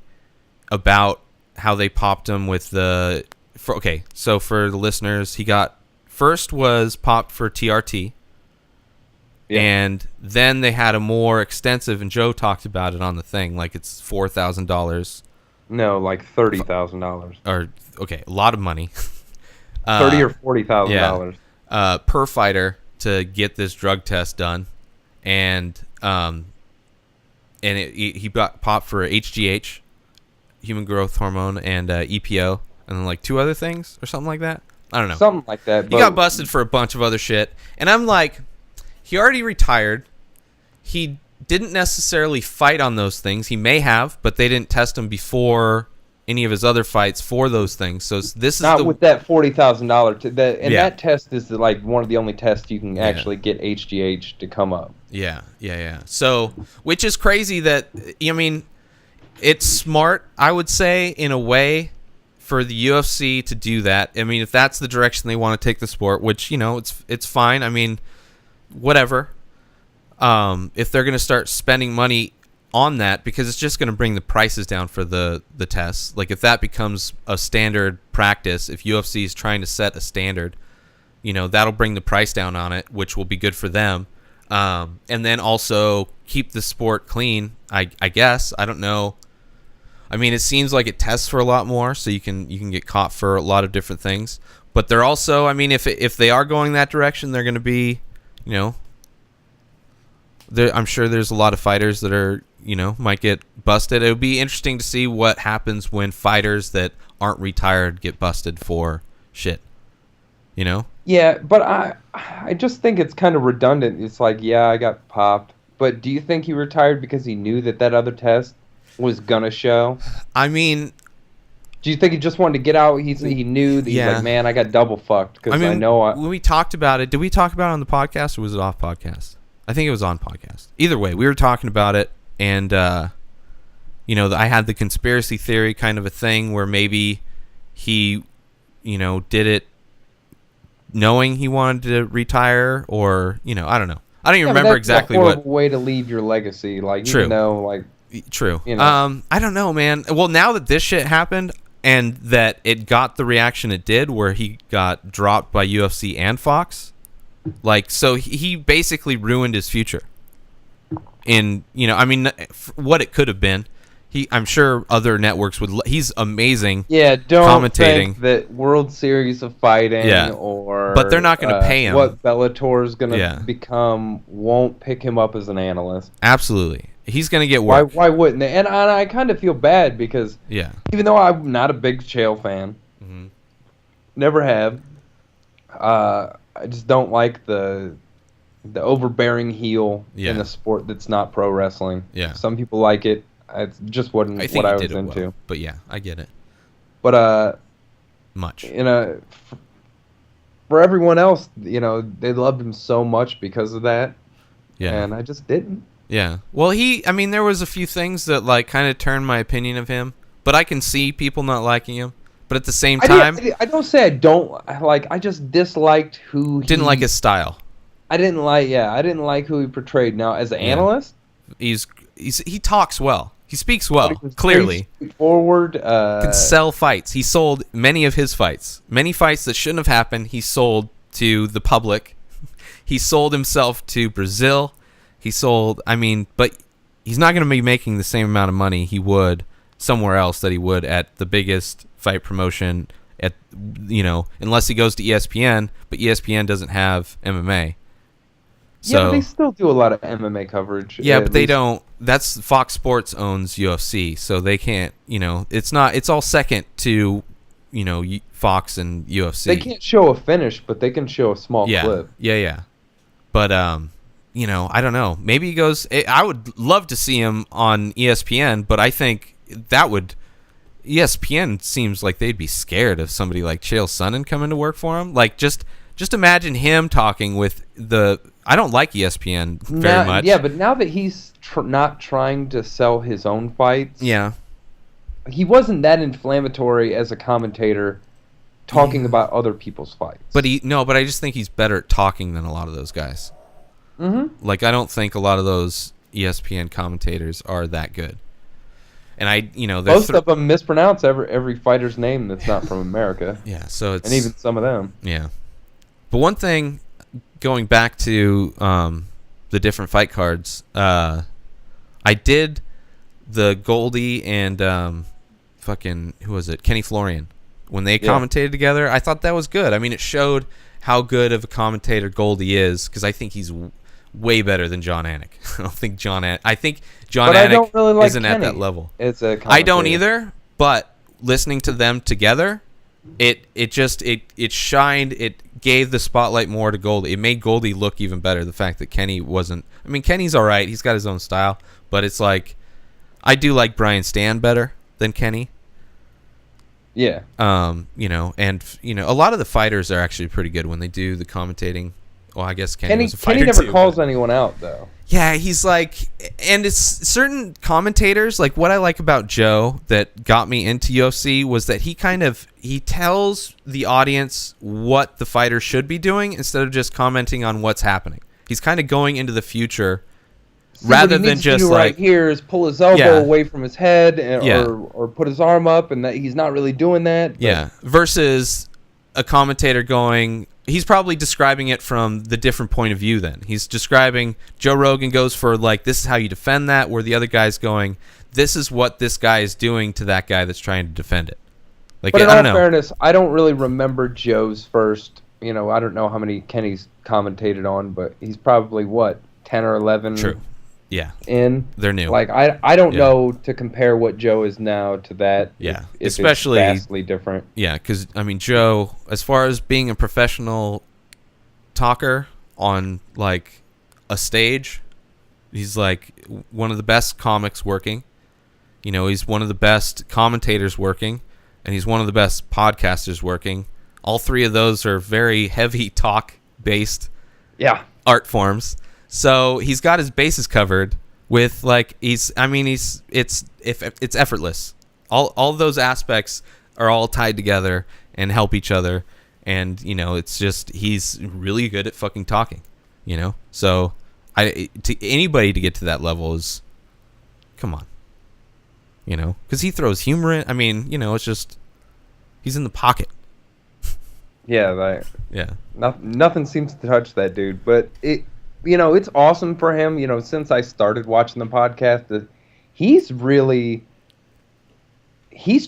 about how they popped him with so for the listeners, he got first was popped for TRT. Yeah. And then they had a more extensive, and Joe talked about it on the thing, like it's $4,000. No, like $30,000. Or a lot of money. $30,000 or $40,000. Per fighter to get this drug test done, and he got popped for HGH, human growth hormone, and EPO, and then like 2 other things or something like that. I don't know. Something like that. He got busted for a bunch of other shit, and I'm like, he already retired. He didn't necessarily fight on those things. He may have, but they didn't test him before any of his other fights for those things. So this is not with that $40,000. That test is like one of the only tests you can actually get HGH to come up. Yeah. So, which is crazy that, I mean, it's smart, I would say, in a way, for the UFC to do that. I mean, if that's the direction they want to take the sport, which, it's fine. I mean, whatever. if they're going to start spending money on that, because it's just going to bring the prices down for the tests. Like if that becomes a standard practice, if UFC is trying to set a standard, that'll bring the price down on it, which will be good for them. And then also keep the sport clean. I guess, I don't know. I mean, it seems like it tests for a lot more, so you can get caught for a lot of different things. But they're also, I mean, if they are going that direction, they're going to be, I'm sure there's a lot of fighters that are, might get busted. It would be interesting to see what happens when fighters that aren't retired get busted for shit. Yeah, but I just think it's kind of redundant. It's like, yeah, I got popped, but do you think he retired because he knew that other test was gonna show? I mean, do you think he just wanted to get out? He knew that he's like, man, I got double fucked because I know. When we talked about it, did we talk about it on the podcast or was it off podcast? I think it was on podcast. Either way, we were talking about it, and I had the conspiracy theory kind of a thing where maybe he, did it knowing he wanted to retire, or I don't know. I don't even remember exactly what way to leave your legacy. Like, true. True. I don't know, man. Well, now that this shit happened and that it got the reaction it did, where he got dropped by UFC and Fox, like, so he basically ruined his future. In what it could have been. I'm sure other networks would. He's amazing. Yeah, don't commentating. Think that World Series of Fighting but they're not going to pay him. What Bellator is going to become won't pick him up as an analyst. Absolutely, he's going to get work. Why wouldn't they? And I kind of feel bad because even though I'm not a big Chael fan, never have. I just don't like the overbearing heel in a sport that's not pro wrestling. Yeah, some people like it. It just wasn't what I was into. Well, but yeah, I get it. But much. For everyone else, they loved him so much because of that. Yeah. And I just didn't. Yeah. Well, there was a few things that like kind of turned my opinion of him, but I can see people not liking him. But at the same time, I don't say I don't like. I just disliked who didn't like his style. I didn't like who he portrayed. Now, as an analyst, he talks well. He speaks well, clearly. Forward, can sell fights. He sold many of his fights. Many fights that shouldn't have happened, he sold to the public. He sold himself to Brazil. But he's not going to be making the same amount of money he would somewhere else that he would at the biggest fight promotion unless he goes to ESPN, but ESPN doesn't have MMA. So, but they still do a lot of MMA coverage. Yeah, but they don't. That's Fox Sports owns UFC, so they can't. It's all second to, Fox and UFC. They can't show a finish, but they can show a small clip. Yeah. But I don't know. Maybe he goes. I would love to see him on ESPN, but I think that would. ESPN seems like they'd be scared of somebody like Chael Sonnen coming to work for him. Like just imagine him talking with the. I don't like ESPN very much. Yeah, but now that he's not trying to sell his own fights, he wasn't that inflammatory as a commentator talking about other people's fights. But I just think he's better at talking than a lot of those guys. Mm-hmm. Like, I don't think a lot of those ESPN commentators are that good. And most of them mispronounce every fighter's name that's not from America. Yeah, so it's, and even some of them. Yeah, but one thing. Going back to the different fight cards, I did the Goldie and who was it? Kenny Florian. When they commentated together, I thought that was good. I mean, it showed how good of a commentator Goldie is, because I think he's way better than John Anik. I think John Anik really isn't Kenny at that level. I don't either, but listening to them together, it shined. It gave the spotlight more to Goldie. It made Goldie look even better. The fact that Kenny wasn't. I mean, Kenny's all right. He's got his own style, but it's like I do like Brian Stan better than Kenny. Yeah. And a lot of the fighters are actually pretty good when they do the commentating. Well, I guess Kenny was a fighter Kenny never too, calls anyone out though. Yeah, he's like, and it's certain commentators, like what I like about Joe that got me into UFC was that he tells the audience what the fighter should be doing instead of just commenting on what's happening. He's kind of going into the future rather than just like right here is pull his elbow away from his head or put his arm up, and that he's not really doing that. But. Yeah. Versus a commentator going, he's probably describing it from the different point of view then. He's describing, Joe Rogan goes for like, this is how you defend that, where the other guy's going, this is what this guy is doing to that guy that's trying to defend it. Like, but in all fairness, I don't really remember Joe's first, I don't know how many Kenny's commentated on, but he's probably, 10 or 11? True. Yeah. They're new. Like, I don't know to compare what Joe is now to that. Yeah. If especially it's vastly different. Yeah, because, Joe, as far as being a professional talker on, like, a stage, he's, like, one of the best comics working. He's one of the best commentators working, and he's one of the best podcasters working. All three of those are very heavy talk-based art forms. So he's got his bases covered with it's effortless. All those aspects are all tied together and help each other, and it's just he's really good at fucking talking. So to anybody to get to that level is, come on. Because he throws humor in. It's just he's in the pocket. Yeah, yeah. Nothing seems to touch that dude, but it's awesome for him. Since I started watching the podcast, he's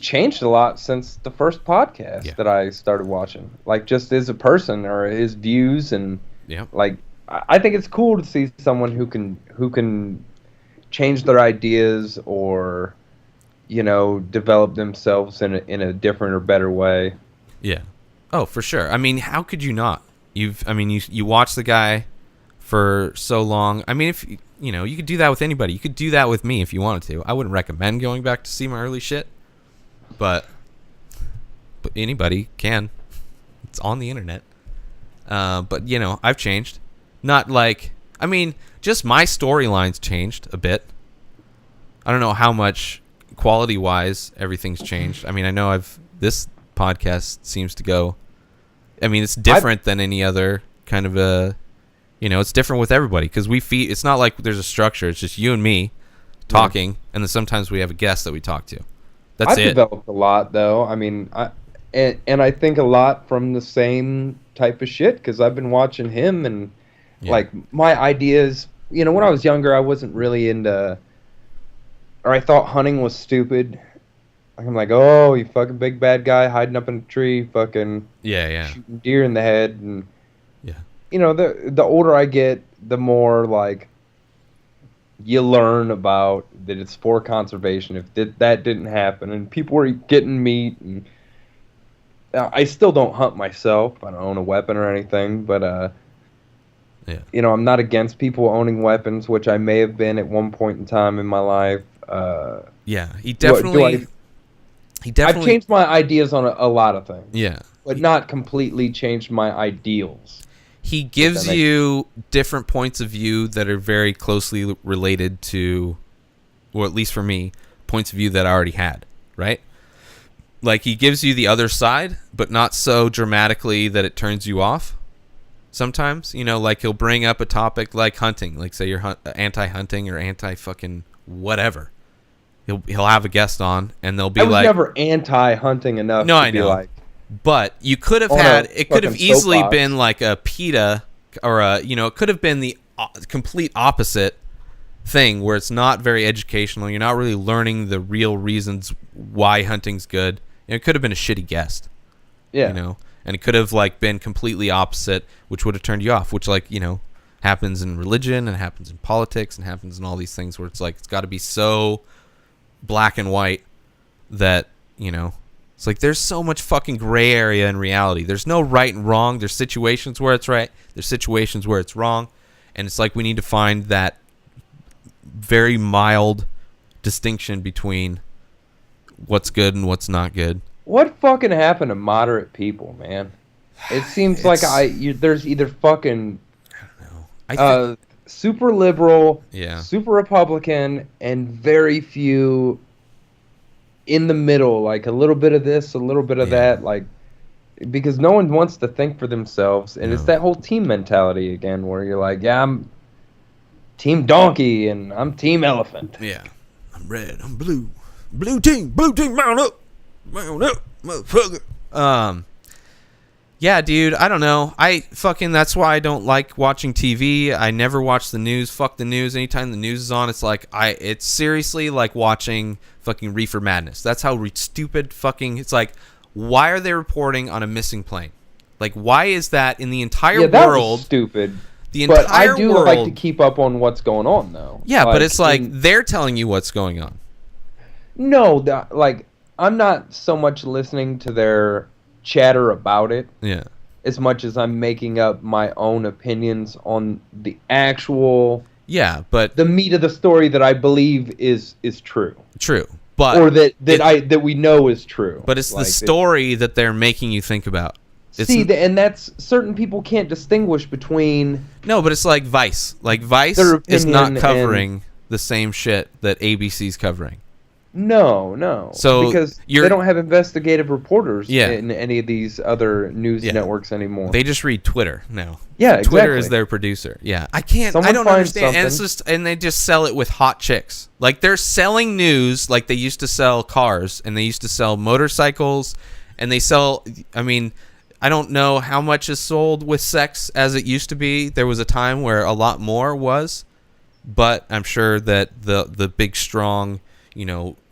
changed a lot since the first podcast that I started watching. Like, just as a person or his views, and I think it's cool to see someone who can change their ideas or develop themselves in a different or better way. Yeah. Oh, for sure. How could you not? You watch the guy for so long. If you could do that with anybody. You could do that with me if you wanted to. I wouldn't recommend going back to see my early shit, but anybody can. It's on the internet. But I've changed. Not like just my storyline's changed a bit. I don't know how much quality-wise everything's changed. I know this podcast seems to go. It's different than any other kind of a. It's different with everybody because it's not like there's a structure. It's just you and me talking, and then sometimes we have a guest that we talk to. That's I've developed a lot, though. And I think a lot from the same type of shit because I've been watching him and like my ideas. When I was younger, I wasn't really into, or I thought hunting was stupid. I'm like, oh, you fucking big bad guy hiding up in a tree, fucking shooting deer in the head, and the older I get, the more like you learn about that it's for conservation. If that didn't happen, and people were getting meat, and I still don't hunt myself. I don't own a weapon or anything, but I'm not against people owning weapons, which I may have been at one point in time in my life. He definitely. I've changed my ideas on a lot of things. Yeah. But not completely changed my ideals. He gives you different points of view that are very closely related to, or at least for me, points of view that I already had, right? Like, he gives you the other side, but not so dramatically that it turns you off. Sometimes, like he'll bring up a topic like hunting, like say you're anti-hunting or anti-fucking whatever. He'll have a guest on, and they'll be like... I was never anti-hunting enough to be like... But you could have it could have easily been like a PETA, or it could have been the complete opposite thing, where it's not very educational. You're not really learning the real reasons why hunting's good. It could have been a shitty guest. Yeah. And it could have been completely opposite, which would have turned you off, which happens in religion and happens in politics and happens in all these things where it's like, it's got to be so black and white that it's like there's so much fucking gray area in reality. There's no right and wrong. There's situations where it's right, there's situations where it's wrong, and it's like we need to find that very mild distinction between what's good and what's not good. What fucking happened to moderate people, man? It seems like there's either fucking I don't know. Super liberal, super Republican, and very few in the middle, like a little bit of this, a little bit of that. Like, because no one wants to think for themselves, and it's No. that whole team mentality again, where you're like, yeah, I'm team donkey and I'm team elephant. Yeah. I'm red. I'm blue. Blue team, mount up, motherfucker. Yeah, dude, I don't know. That's why I don't like watching TV. I never watch the news. Fuck the news. Anytime the news is on, it's seriously like watching fucking Reefer Madness. That's how stupid fucking, it's like, why are they reporting on a missing plane? Like, why is that in the entire that world? Was stupid. The entire world. But I do like to keep up on what's going on, though. Yeah, but it's like they're telling you what's going on. No, I'm not so much listening to their chatter about it. Yeah. As much as I'm making up my own opinions on the actual. Yeah, but the meat of the story that I believe is true. True. But or that we know is true. But it's like the story that they're making you think about. And that's certain people can't distinguish between. No, but it's like Vice. Like Vice is not covering the same shit that ABC's covering. No. So because they don't have investigative reporters in any of these other news networks anymore. They just read Twitter now. Yeah, Twitter is their producer. Yeah, I don't understand. And they just sell it with hot chicks. Like they're selling news like they used to sell cars and they used to sell motorcycles and they sell. I mean, I don't know how much is sold with sex as it used to be. There was a time where a lot more was, but I'm sure that the big strong,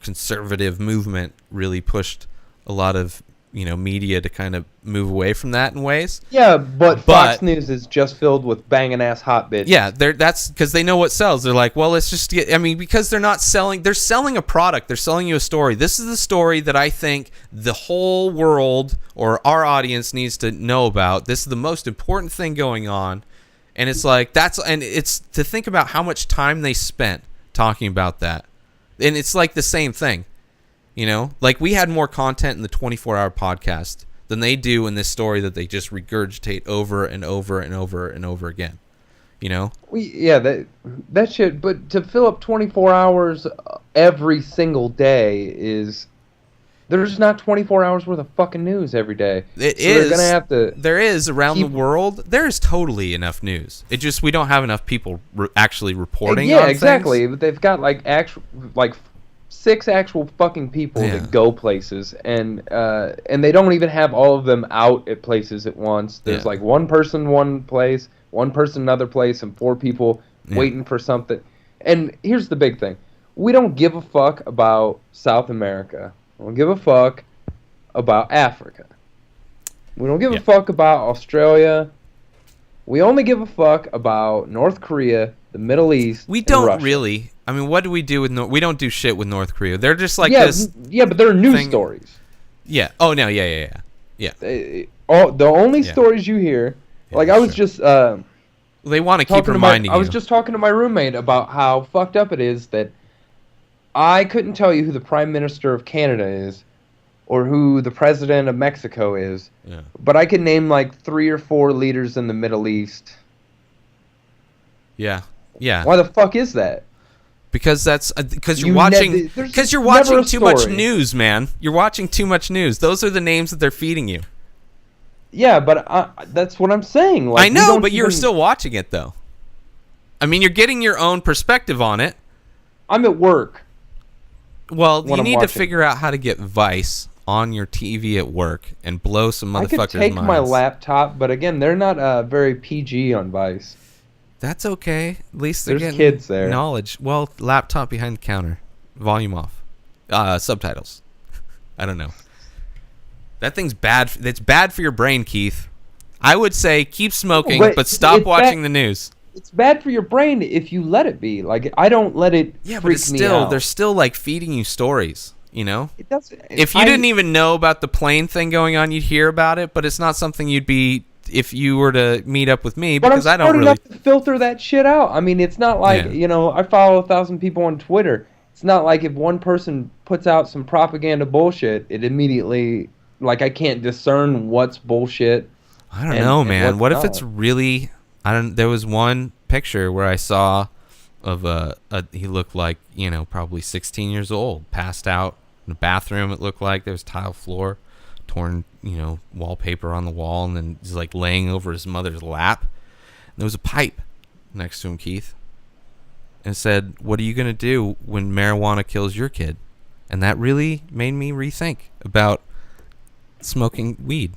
conservative movement really pushed a lot of, media to kind of move away from that in ways. Yeah, but Fox News is just filled with banging ass hot bitches. Yeah, that's because they know what sells. They're like, well, let's just get. I mean, because they're selling a product. They're selling you a story. This is the story that I think the whole world or our audience needs to know about. This is the most important thing going on, and it's like it's to think about how much time they spent talking about that, and it's like the same thing. Like we had more content in the 24-hour podcast than they do in this story that they just regurgitate over and over and over and over again. That shit. But to fill up 24 hours every single day there's not 24 hours worth of fucking news every day. They're gonna have to. There is around the world. There is totally enough news. It just we don't have enough people actually reporting. Yeah, on exactly. things. But they've got like 6 actual fucking people that go places, and they don't even have all of them out at places at once. There's like one person one place, one person another place, and 4 people waiting for something. And here's the big thing: we don't give a fuck about South America. We don't give a fuck about Africa. We don't give a fuck about Australia. We only give a fuck about North Korea, the Middle East. We don't Russia. really. I mean, what do we do with we don't do shit with North Korea. They're just like this. Yeah, but they're news stories. Yeah. Oh no. Yeah. The only stories you hear, like I was just. They want to keep reminding you. I was just talking to my roommate about how fucked up it is that I couldn't tell you who the Prime Minister of Canada is, or who the President of Mexico is. Yeah. But I could name like 3 or 4 leaders in the Middle East. Yeah. Why the fuck is that? Because you're watching too much news, man. You're watching too much news. Those are the names that they're feeding you. Yeah, but that's what I'm saying. Like, I know, but you're still watching it though. I mean, you're getting your own perspective on it. I'm at work. Well, you need to figure out how to get Vice on your TV at work and blow some motherfuckers' minds. I could take my laptop, but again, they're not very PG on Vice. That's okay. At least they're getting kids there. Knowledge. Well, laptop behind the counter, volume off, subtitles. I don't know. That thing's bad. It's bad for your brain, Keith. I would say keep smoking, but stop watching the news. It's bad for your brain if you let it be. Like I don't let it. Yeah, freak but me out. They're still like feeding you stories. It does. If you didn't even know about the plane thing going on, you'd hear about it. But it's not something you'd be if you were to meet up with me because I don't really. But I'm smart enough to filter that shit out. I mean, it's not like I follow 1,000 people on Twitter. It's not like if one person puts out some propaganda bullshit, it immediately I can't discern what's bullshit. I don't know, man. What if it's really? There was one picture where I saw of he looked like probably 16 years old, passed out in the bathroom. It looked like there was tile floor, torn, wallpaper on the wall, and then he's like laying over his mother's lap. And there was a pipe next to him, Keith. And it said, "What are you going to do when marijuana kills your kid?" And that really made me rethink about smoking weed.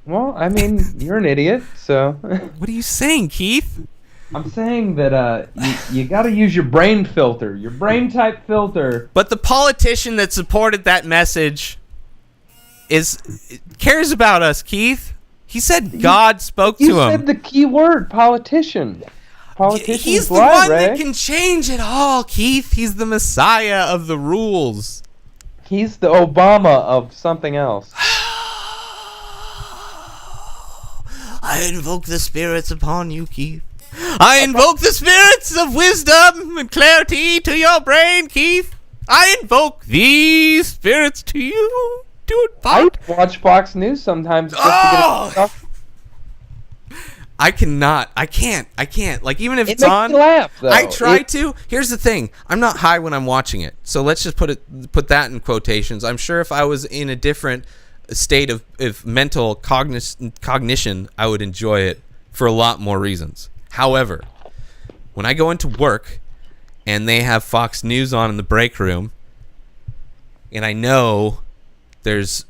Well, I mean, you're an idiot, so... What are you saying, Keith? I'm saying that you got to use your brain filter, your brain type filter. But the politician that supported that message cares about us, Keith. He said God spoke to him. You said the key word, politician. He's the one that can change it all, Keith. He's the messiah of the rules. He's the Obama of something else. I invoke the spirits upon you, Keith. I invoke the spirits of wisdom and clarity to your brain, Keith. I invoke these spirits to you. Do it, Bob. I watch Fox News sometimes just to get stuff. I can't. Like, even if it's makes on, me laugh, though. I try to. Here's the thing. I'm not high when I'm watching it. So let's just put that in quotations. I'm sure if I was in a different state of mental cognition, I would enjoy it for a lot more reasons. However, when I go into work and they have Fox News on in the break room, and I know there's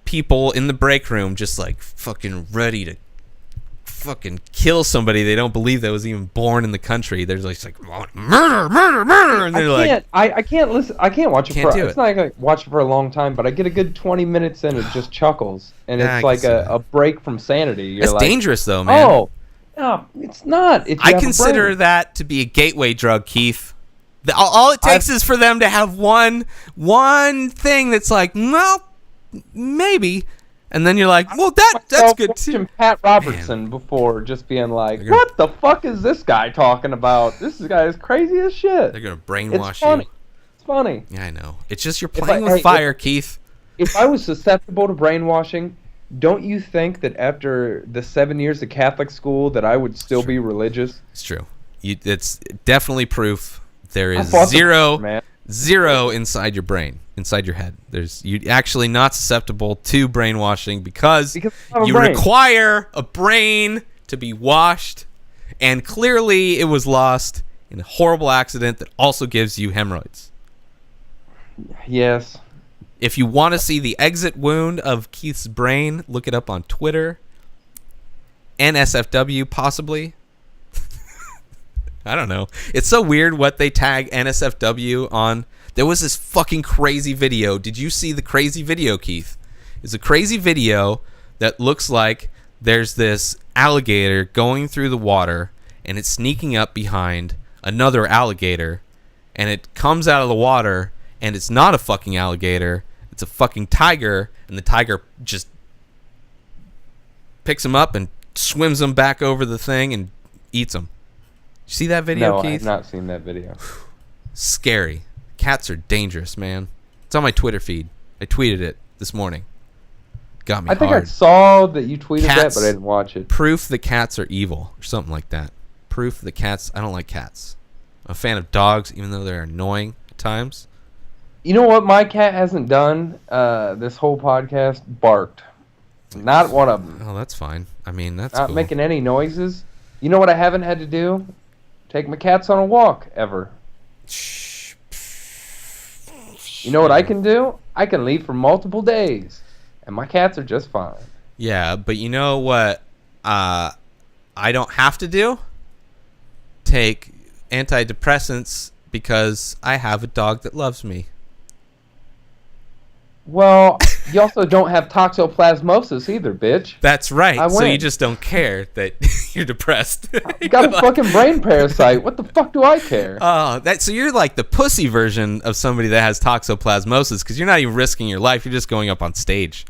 people in the break room just like fucking ready to fucking kill somebody they don't believe that was even born in the country. There's like murder, and they're I can't listen. I can't watch it. It's not like I watch it for a long time, but I get a good 20 minutes in. It just chuckles, and it's like a break from sanity. It's dangerous though, man. Oh, no, it's not. I consider that to be a gateway drug, Keith. All it takes is for them to have one thing that's like, well, maybe. And then you're like, well, that's good too. Pat Robertson before, just being like, what the fuck is this guy talking about? This guy is crazy as shit. They're going to brainwash you. It's funny. Yeah, I know. It's just you're playing with fire, Keith. If I was susceptible to brainwashing, don't you think that after the 7 years of Catholic school that I would still be religious? It's true. It's definitely proof there is zero inside your brain. Inside your head, you're actually not susceptible to brainwashing because you require a brain to be washed, and clearly it was lost in a horrible accident that also gives you hemorrhoids. Yes. If you want to see the exit wound of Keith's brain, look it up on Twitter. NSFW, possibly. I don't know. It's so weird what they tag NSFW on. There was this fucking crazy video. Did you see the crazy video, Keith? It's a crazy video that looks like there's this alligator going through the water, and it's sneaking up behind another alligator, and it comes out of the water, and it's not a fucking alligator. It's a fucking tiger, and the tiger just picks him up and swims him back over the thing and eats him. You see that video, Keith? No, I have not seen that video. Scary. Cats are dangerous, man. It's on my Twitter feed. I tweeted it this morning. Got me hard. I think I saw that you tweeted that, but I didn't watch it. Proof the cats are evil, or something like that. Proof the cats... I don't like cats. I'm a fan of dogs, even though they're annoying at times. You know what my cat hasn't done this whole podcast? Barked. Not one of them. Oh, that's fine. I mean, that's not cool. Making any noises. You know what I haven't had to do? Take my cats on a walk, ever. You know what I can do? I can leave for multiple days, and my cats are just fine. Yeah, but you know what I don't have to do? Take antidepressants because I have a dog that loves me. Well, you also don't have toxoplasmosis either, bitch. That's right. So you just don't care that you're depressed. You got a fucking brain parasite. What the fuck do I care? Oh, so you're like the pussy version of somebody that has toxoplasmosis because you're not even risking your life. You're just going up on stage.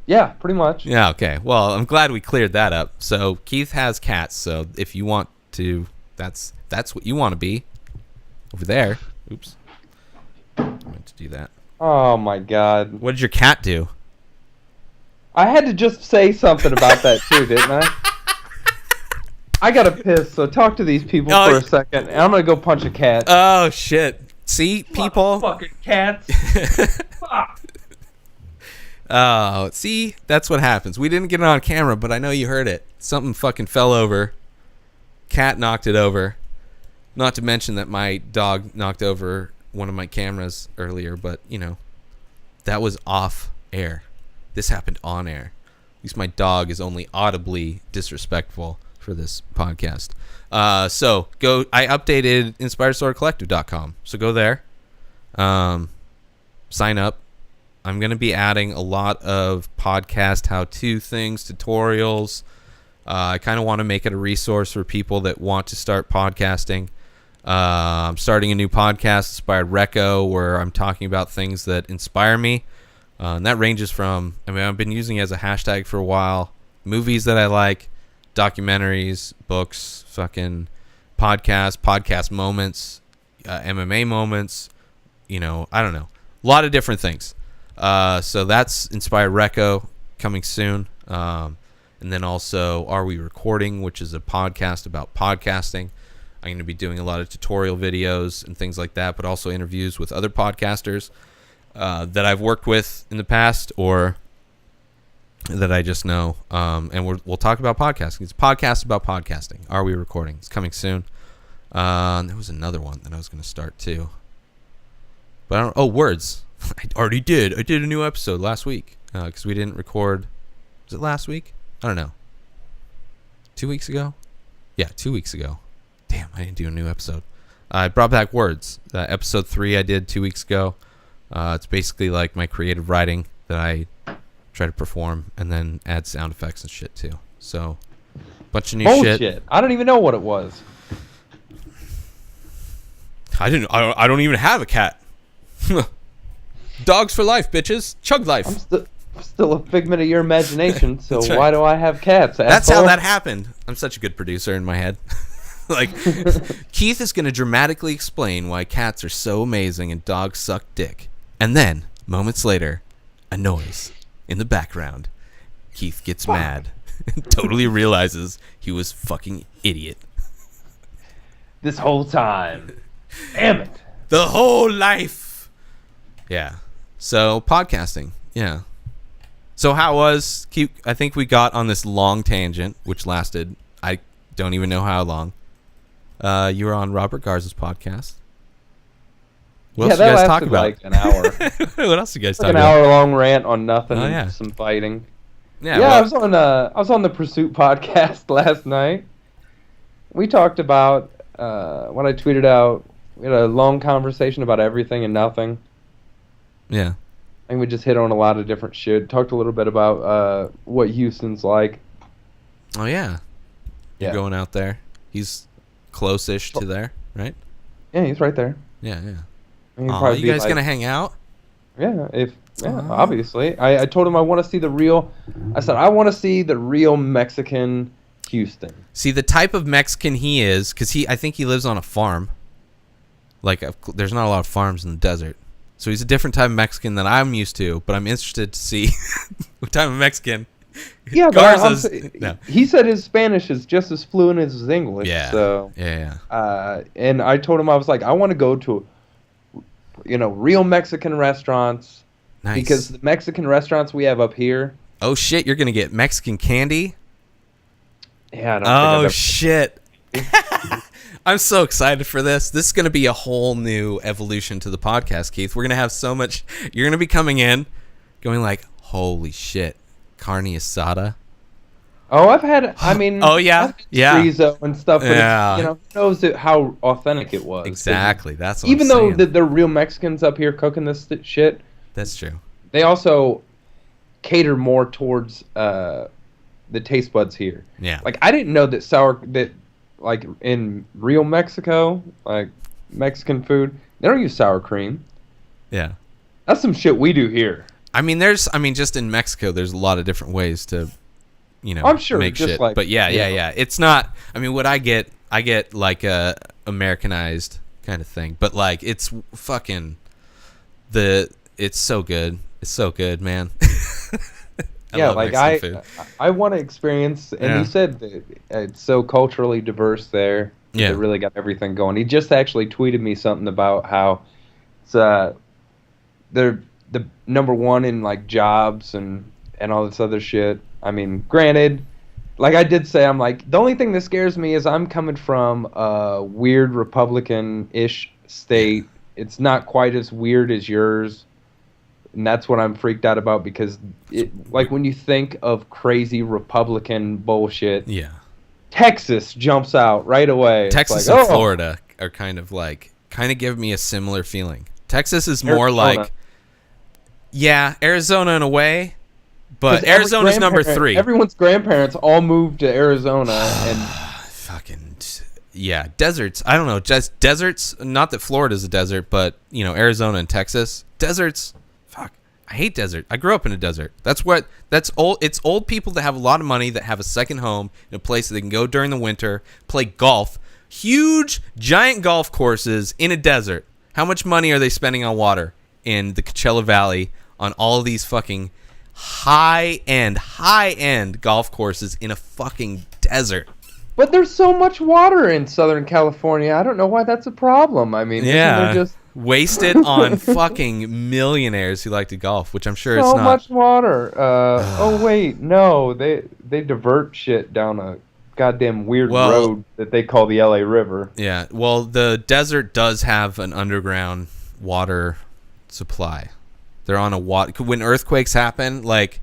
Yeah, pretty much. Yeah, okay. Well, I'm glad we cleared that up. So Keith has cats. So if you want to, that's what you want to be over there. Oops. I meant to do that. Oh my God. What did your cat do? I had to just say something about that too, didn't I? I gotta piss, so talk to these people for a second. And I'm gonna go punch a cat. Oh shit. See, people. Fucking cats. Fuck. Oh, see, that's what happens. We didn't get it on camera, but I know you heard it. Something fucking fell over. Cat knocked it over. Not to mention that my dog knocked over one of my cameras earlier, but, you know, that was off air. This happened on air. At least my dog is only audibly disrespectful for this podcast. So go. I updated InspiredStoryCollective.com. So go there. Sign up. I'm going to be adding a lot of podcast how-to things, tutorials. I kind of want to make it a resource for people that want to start podcasting. I'm starting a new podcast, Inspired Reco, where I'm talking about things that inspire me. And that ranges from, I mean, I've been using it as a hashtag for a while. Movies that I like, documentaries, books, fucking podcast moments, MMA moments, you know, I don't know. A lot of different things. So that's Inspired Reco coming soon. And then also Are We Recording, which is a podcast about podcasting. I'm going to be doing a lot of tutorial videos and things like that, but also interviews with other podcasters that I've worked with in the past or that I just know. And we'll talk about podcasting. It's a podcast about podcasting. Are We Recording? It's coming soon. There was another one that I was going to start too. But I don't. Oh, Words. I already did. I did a new episode last week because we didn't record. Was it last week? I don't know. 2 weeks ago? Yeah, 2 weeks ago. Damn, I didn't do a new episode. I brought back Words. Episode 3 I did 2 weeks ago. It's basically like my creative writing that I try to perform and then add sound effects and shit too. So, bunch of new shit. I don't even know what it was. I don't even have a cat. Dogs for life, bitches. Chug life. I'm still a figment of your imagination, so right. Why do I have cats? That's how that happened. I'm such a good producer in my head. Like, Keith is going to dramatically explain why cats are so amazing and dogs suck dick. And then, moments later, a noise in the background. Keith gets mad and totally realizes he was fucking idiot. This whole time. Damn it. The whole life. Yeah. So, podcasting. Yeah. So, how was... I think we got on this long tangent, which lasted... I don't even know how long. You were on Robert Garza's podcast. What else you guys talk about? Like an hour. What else you guys talk an about? An hour-long rant on nothing Oh, and some fighting. Yeah, well, I was on the Pursuit podcast last night. We talked about when I tweeted out. We had a long conversation about everything and nothing. Yeah. I think we just hit on a lot of different shit. Talked a little bit about what Houston's like. Oh yeah. You're going out there. He's close-ish to there, right? Yeah, he's right there. Yeah. You guys gonna hang out? Yeah, obviously. I told him I want to see the real. I said I want to see the real Mexican Houston. See the type of Mexican he is, because I think he lives on a farm. Like, there's not a lot of farms in the desert, so he's a different type of Mexican than I'm used to. But I'm interested to see what type of Mexican. Yeah, he said his Spanish is just as fluent as his English. Yeah. So, yeah. And I told him I was like, I want to go to, real Mexican restaurants. Nice. Because the Mexican restaurants we have up here. Oh shit! You're gonna get Mexican candy. Yeah. I don't shit! I'm so excited for this. This is gonna be a whole new evolution to the podcast, Keith. We're gonna have so much. You're gonna be coming in, going like, "Holy shit, carne asada." Oh, I've had. I mean. Oh yeah, chorizo and stuff. But yeah. Who knows how authentic it was? Exactly. That's what even I'm though saying. the real Mexicans up here cooking this shit. That's true. They also cater more towards the taste buds here. Yeah. Like I didn't know that like in real Mexico, like Mexican food, they don't use sour cream. Yeah. That's some shit we do here. I mean, just in Mexico, there's a lot of different ways to, I'm sure, make just shit. like, but yeah. It's not. I mean, what I get like a Americanized kind of thing, but like it's fucking it's so good. It's so good, man. I want to experience, and he said that it's so culturally diverse there. Yeah. They really got everything going. He just actually tweeted me something about how it's the number one in like jobs and all this other shit. I mean, granted, like I did say, I'm like, the only thing that scares me is I'm coming from a weird Republican-ish state. It's not quite as weird as yours, and that's what I'm freaked out about because like when you think of crazy Republican bullshit, Yeah. Texas jumps out right away. Texas and Florida are kind of give me a similar feeling. Texas is more Arizona. like, yeah, Arizona in a way, but Arizona's number 3. Everyone's grandparents all moved to Arizona and fucking yeah, deserts. I don't know, just deserts. Not that Florida's a desert, but Arizona and Texas, deserts. Fuck, I hate desert. I grew up in a desert. That's old. It's old people that have a lot of money that have a second home in a place that they can go during the winter, play golf, huge, giant golf courses in a desert. How much money are they spending on water in the Coachella Valley on all of these fucking high-end golf courses in a fucking desert? But there's so much water in Southern California. I don't know why that's a problem. I mean, yeah, just wasted on fucking millionaires who like to golf, which I'm sure it's not. So much water. Oh wait, no, they divert shit down a goddamn weird road that they call the LA River. Yeah, well, the desert does have an underground water supply. They're on a water. When earthquakes happen, like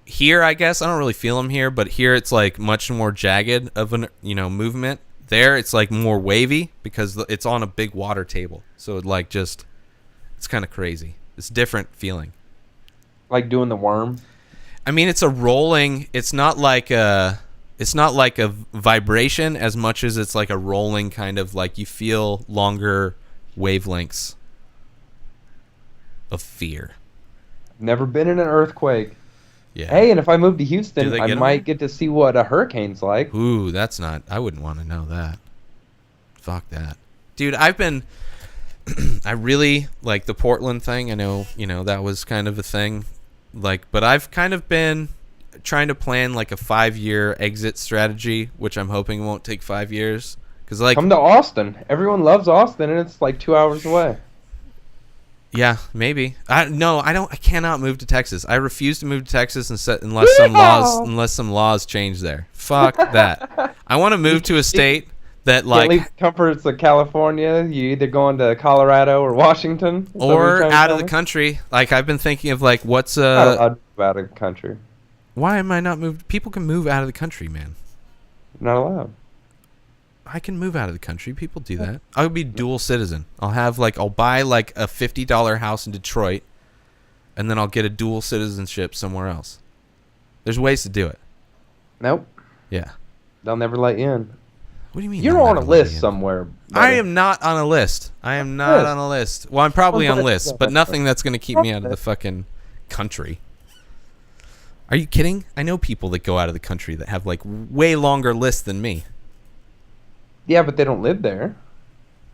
here, I guess I don't really feel them here, but here it's like much more jagged of an movement. There it's like more wavy because it's on a big water table, so it's kind of crazy. It's a different feeling. Like doing the worm. I mean, it's a rolling. It's not like a vibration as much as it's like a rolling kind of like you feel longer wavelengths of fear. Never been in an earthquake. Yeah. Hey, and if I move to Houston, I them? might get to see what a hurricane's like. Ooh, that's not. I wouldn't want to know that. Fuck that, dude. I really like the Portland thing. I know, that was kind of a thing. Like, but I've kind of been trying to plan like a 5-year exit strategy, which I'm hoping won't take 5 years. Cause like, come to Austin. Everyone loves Austin, and it's like 2 hours away. Yeah, maybe. I cannot move to Texas. I refuse to move to Texas unless some laws change there. Fuck that. I want to move to a state that like leave comforts of California. You either going to Colorado or Washington or out of the country. Like I've been thinking of like what's not allowed to move out of the country. Why am I not moved? People can move out of the country, man. Not allowed. I can move out of the country. People do that. I'll be dual citizen. I'll buy like a $50 house in Detroit, and then I'll get a dual citizenship somewhere else. There's ways to do it. Nope. Yeah. They'll never let you in. What do you mean? You're on a list somewhere. I am not on a list. On a list. Well, I'm probably on lists, but nothing that's going to keep me out of the fucking country. Are you kidding? I know people that go out of the country that have like way longer lists than me. Yeah, but they don't live there.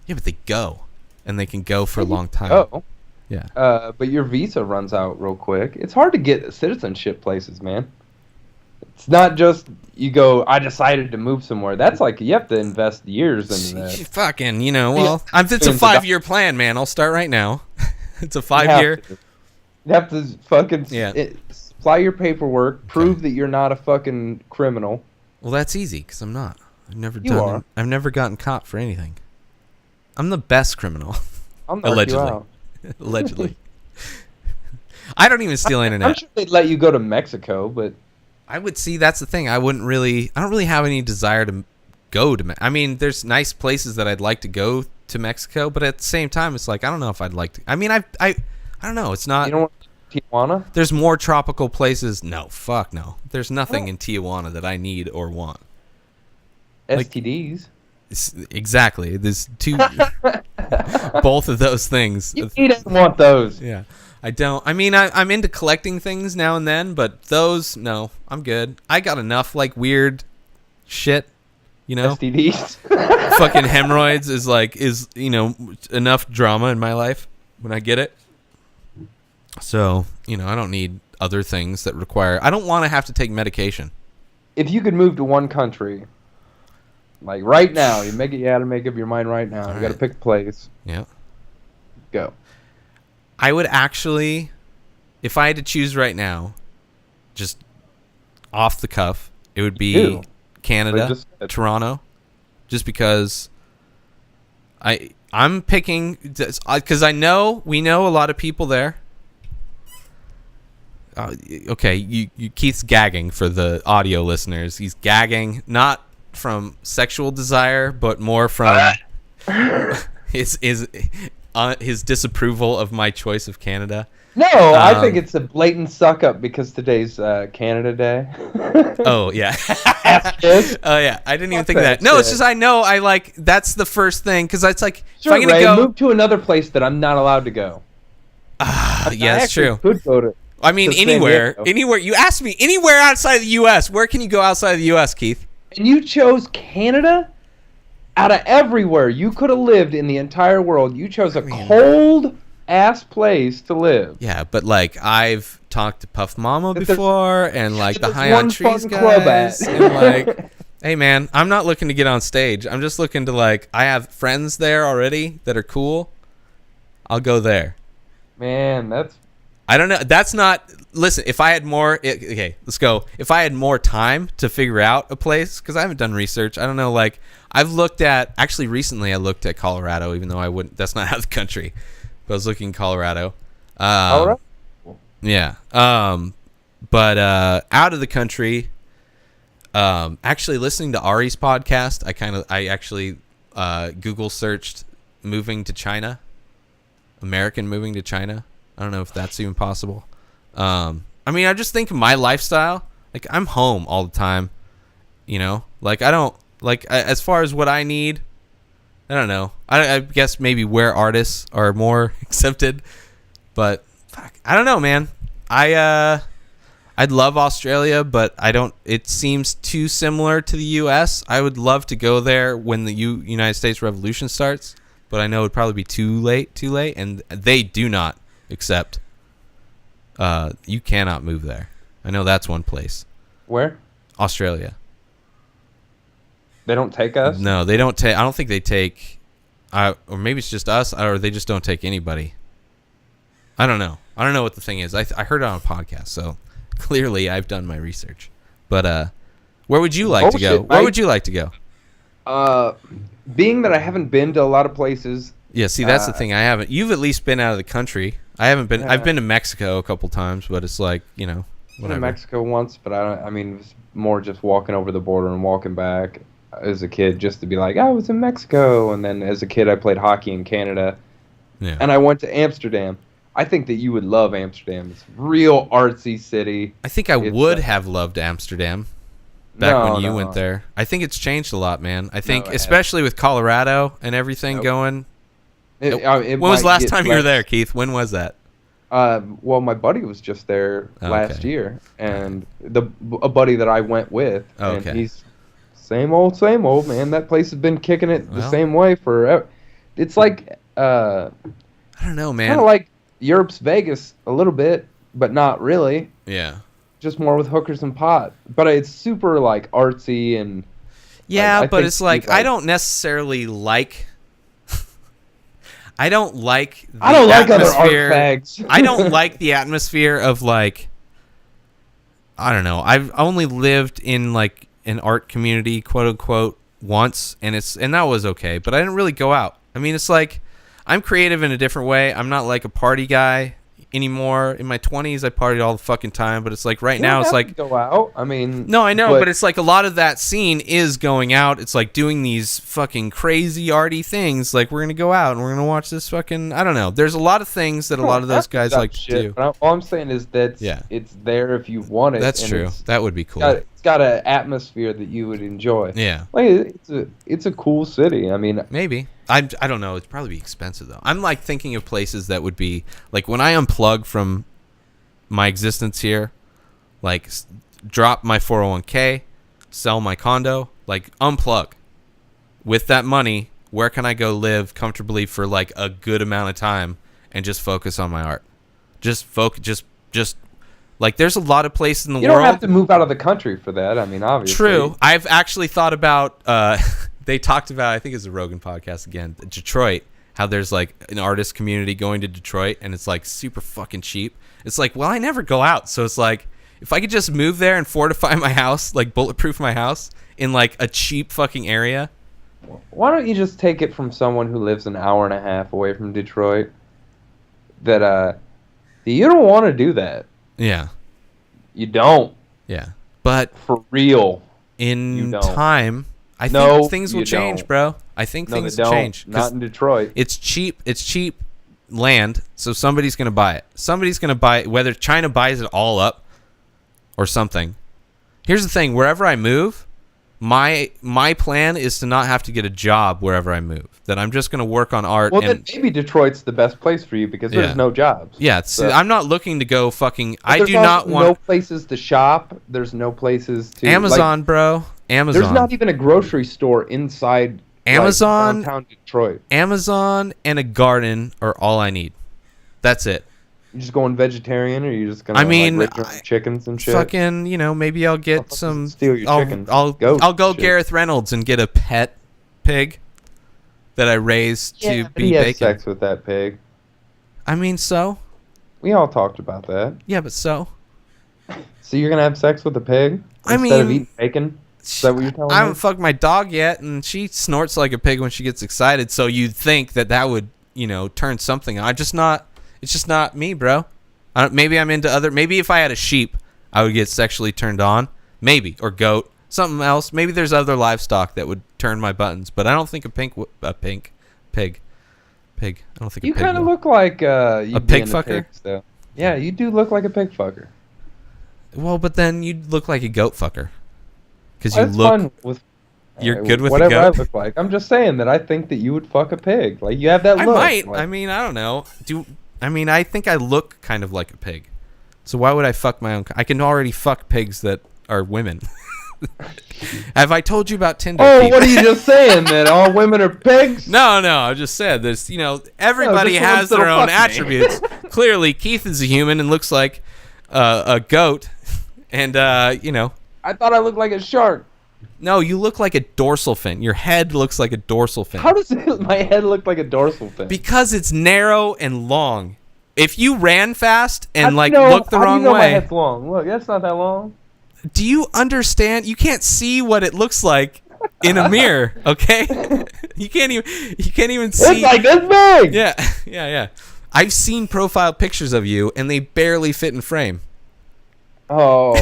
Yeah, but they go, and they can go for a long time. Oh. Yeah. But your visa runs out real quick. It's hard to get citizenship places, man. It's not just you go, I decided to move somewhere. That's like you have to invest years in that. Fucking, well, it's a 5-year plan, man. I'll start right now. It's a 5-year. You have to fucking supply your paperwork, prove that you're not a fucking criminal. Well, that's easy because I'm not. I've never gotten caught for anything. I'm the best criminal. I'll knock you out. Allegedly. I don't even steal internet. I'm sure they'd let you go to Mexico, but I would see. That's the thing. I don't really have any desire to go to. I mean, there's nice places that I'd like to go to Mexico, but at the same time, it's like I don't know if I'd like to. I mean, I don't know. It's not. You don't want Tijuana? There's more tropical places. No, fuck no. There's nothing in Tijuana that I need or want. STDs. Exactly. There's two. Both of those things. You don't want those. Yeah. I don't. I mean, I'm into collecting things now and then, but those, no, I'm good. I got enough like weird shit, STDs. Fucking hemorrhoids is enough drama in my life when I get it. So I don't need other things that require. I don't want to have to take medication. If you could move to one country. Like right now, you got to make up your mind right now. You got to pick a place. Yeah. Go. I would actually, if I had to choose right now, just off the cuff, it would be Canada, Toronto, just because I'm picking, because we know a lot of people there. Okay, Keith's gagging for the audio listeners. He's gagging not from sexual desire, but more from his disapproval of my choice of Canada. No, I think it's a blatant suck up because today's Canada Day. Oh yeah. Oh yeah. I didn't even think of that. No, it's just I know that's the first thing because it's like sure, if I'm gonna move to another place that I'm not allowed to go. Yeah, that's true. Could go to. I mean, anywhere. You asked me anywhere outside of the U.S. Where can you go outside of the U.S., Keith? And you chose Canada? Out of everywhere you could have lived in the entire world, you chose a cold-ass place to live. Yeah, but, I've talked to Puff Mama before, and, the High on Trees guys, and, hey, man, I'm not looking to get on stage. I'm just looking to, I have friends there already that are cool. I'll go there. Man, that's... I don't know. That's not. Listen, if I had more. Okay, let's go. If I had more time to figure out a place, because I haven't done research. I don't know. I've looked at. Actually, recently I looked at Colorado, even though I wouldn't. That's not out of the country. But I was looking at Colorado. Colorado? Yeah. But out of the country. Actually, listening to Ari's podcast, I actually Google searched moving to China. American moving to China. I don't know if that's even possible. I mean, I just think of my lifestyle. I'm home all the time. I don't as far as what I need. I don't know. I guess maybe where artists are more accepted, but fuck, I don't know, man. I'd love Australia, but I don't. It seems too similar to the U.S. I would love to go there when the United States Revolution starts, but I know it'd probably be too late, and they do not accept. You cannot move there. I know that's one place. Where? Australia. They don't take us? No, they don't take. I don't think they take. Or maybe it's just us, or they just don't take anybody. I don't know. I don't know what the thing is. I heard it on a podcast, so clearly I've done my research. But where would you like to go? Where would you like to go? Being that I haven't been to a lot of places. Yeah, see, that's the thing. I haven't. You've at least been out of the country. I haven't been. I've been to Mexico a couple times, but it's whatever. I've been to Mexico once, but I mean, it's more just walking over the border and walking back as a kid, just to be like, I was in Mexico. And then as a kid, I played hockey in Canada. Yeah. And I went to Amsterdam. I think that you would love Amsterdam. It's a real artsy city. I think I would have loved Amsterdam back when you went there. I think it's changed a lot, man. I think, especially with Colorado and everything going. When was the last time you were there, Keith? When was that? Well, my buddy was just there last year, and a buddy that I went with, and he's same old, man. That place has been kicking it the same way forever. It's like I don't know, man. Kind of like Europe's Vegas a little bit, but not really. Yeah. Just more with hookers and pot, but it's super artsy and. Yeah, but it's I don't necessarily like. I don't like the other art fags. I don't like the atmosphere of I don't know. I've only lived in an art community, quote unquote, once, and that was okay, but I didn't really go out. I mean, it's I'm creative in a different way. I'm not a party guy anymore. In my 20s, I partied all the fucking time, but it's right now it's go out. I mean, no, I know, but it's a lot of that scene is going out. It's doing these fucking crazy arty things. We're gonna go out and we're gonna watch this fucking. I don't know. There's a lot of things that a lot of those guys like to do. All I'm saying is that it's there if you want it. That's true. That would be cool. It's got an atmosphere that you would enjoy. Yeah, it's a cool city. I mean, maybe. I don't know. It'd probably be expensive though. I'm thinking of places that would be when I unplug from my existence here, drop my 401k, sell my condo, unplug. With that money, where can I go live comfortably for a good amount of time and just focus on my art? Just focus. Just there's a lot of places in the world. You don't have to move out of the country for that. I mean, obviously. True. I've actually thought about. They talked about, I think it's a Rogan podcast again, Detroit, how there's like an artist community going to Detroit and it's like super fucking cheap. It's like, well, I never go out, so it's like if I could just move there and fortify my house, like bulletproof my house in like a cheap fucking area. Why don't you just take it from someone who lives an hour and a half away from Detroit? That you don't want to do that. Yeah. You don't. Yeah. But for real, in time, I think things will change, don't. bro. I think things will change. Not in Detroit. It's cheap. It's cheap land, so somebody's going to buy it. Somebody's going to buy it, whether China buys it all up or something. Here's the thing. Wherever I move, my plan is to not have to get a job wherever I move. That I'm just going to work on art. Well, then maybe Detroit's the best place for you because there's no jobs. Yeah, so. I'm not looking to go fucking... I do not want... no places to shop. There's no places to... Amazon, bro. Amazon. There's not even a grocery store inside Amazon, downtown Detroit. Amazon and a garden are all I need. That's it. You just going vegetarian, or are you just gonna raise your own chickens and shit? Fucking, maybe I'll get some. Steal your chickens. I'll go Gareth Reynolds and get a pet pig that I raise to be bacon. Sex with that pig. I mean, so. We all talked about that. Yeah, but so. So you're gonna have sex with a pig instead of eating bacon? Is that what you're telling me? I haven't fucked my dog yet, and she snorts like a pig when she gets excited. So you'd think that would, turn something on. It's just not me, bro. Maybe I'm into other... Maybe if I had a sheep, I would get sexually turned on. Maybe. Or goat. Something else. Maybe there's other livestock that would turn my buttons. But I don't think a pig. I don't think a pig You kind of look like... a pig fucker? Pig, yeah, you do look like a pig fucker. Well, but then you'd look like a goat fucker. Because you look... You're good with whatever the goat? I look like. I'm just saying that I think that you would fuck a pig. Like, you have that look. I might. Like, I mean, I don't know. I think I look kind of like a pig. So why would I fuck my own... I can already fuck pigs that are women. Have I told you about Tinder? Oh, what are you just saying? That all women are pigs? No. I just said this. Everybody has their own attributes. Clearly, Keith is a human and looks like a goat. And, I thought I looked like a shark. No, you look like a dorsal fin. Your head looks like a dorsal fin. How does my head look like a dorsal fin? Because it's narrow and long. If you ran fast and looked the wrong way, my head's long. Look, that's not that long. Do you understand? You can't see what it looks like in a mirror. Okay, you can't even see. It's like this big. Yeah. I've seen profile pictures of you, and they barely fit in frame. Oh.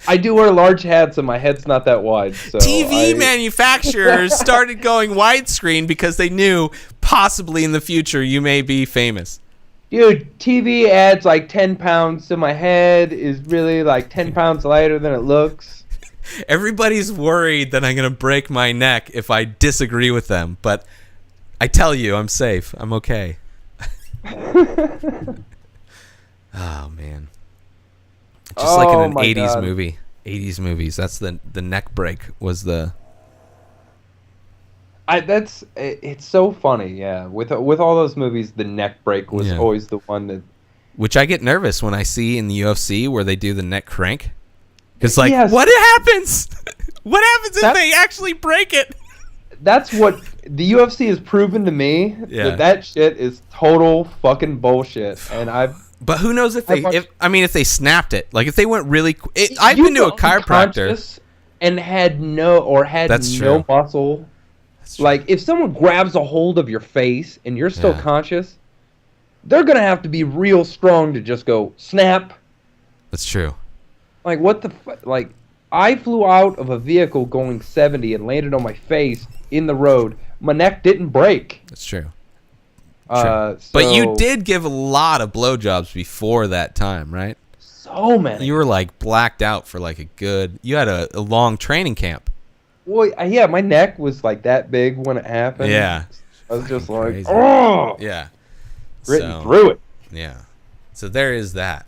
I do wear large hats and my head's not that wide. So TV manufacturers started going widescreen because they knew possibly in the future you may be famous. Dude, TV adds like 10 pounds to my head is really like 10 pounds lighter than it looks. Everybody's worried that I'm going to break my neck if I disagree with them, but I tell you, I'm safe. I'm okay. Oh, man. Just like in an 80s movie. 80s movies. That's the neck break was the... It's so funny, yeah. With all those movies, the neck break was always the one that... Which I get nervous when I see in the UFC where they do the neck crank. Because, what happens? What happens if they actually break it? That's what the UFC has proven to me. Yeah. That shit is total fucking bullshit. And But who knows if they snapped it? Like if they went really I've been to a chiropractor and had no muscle. Like if someone grabs a hold of your face and you're still conscious, they're going to have to be real strong to just go snap. That's true. Like what the like I flew out of a vehicle going 70 and landed on my face in the road. My neck didn't break. That's true. But you did give a lot of blowjobs before that time, right? So many. You were blacked out for you had a long training camp. Well, yeah, my neck was that big when it happened. Yeah. I was just crazy. Oh! Yeah. Written through it. Yeah. So there is that.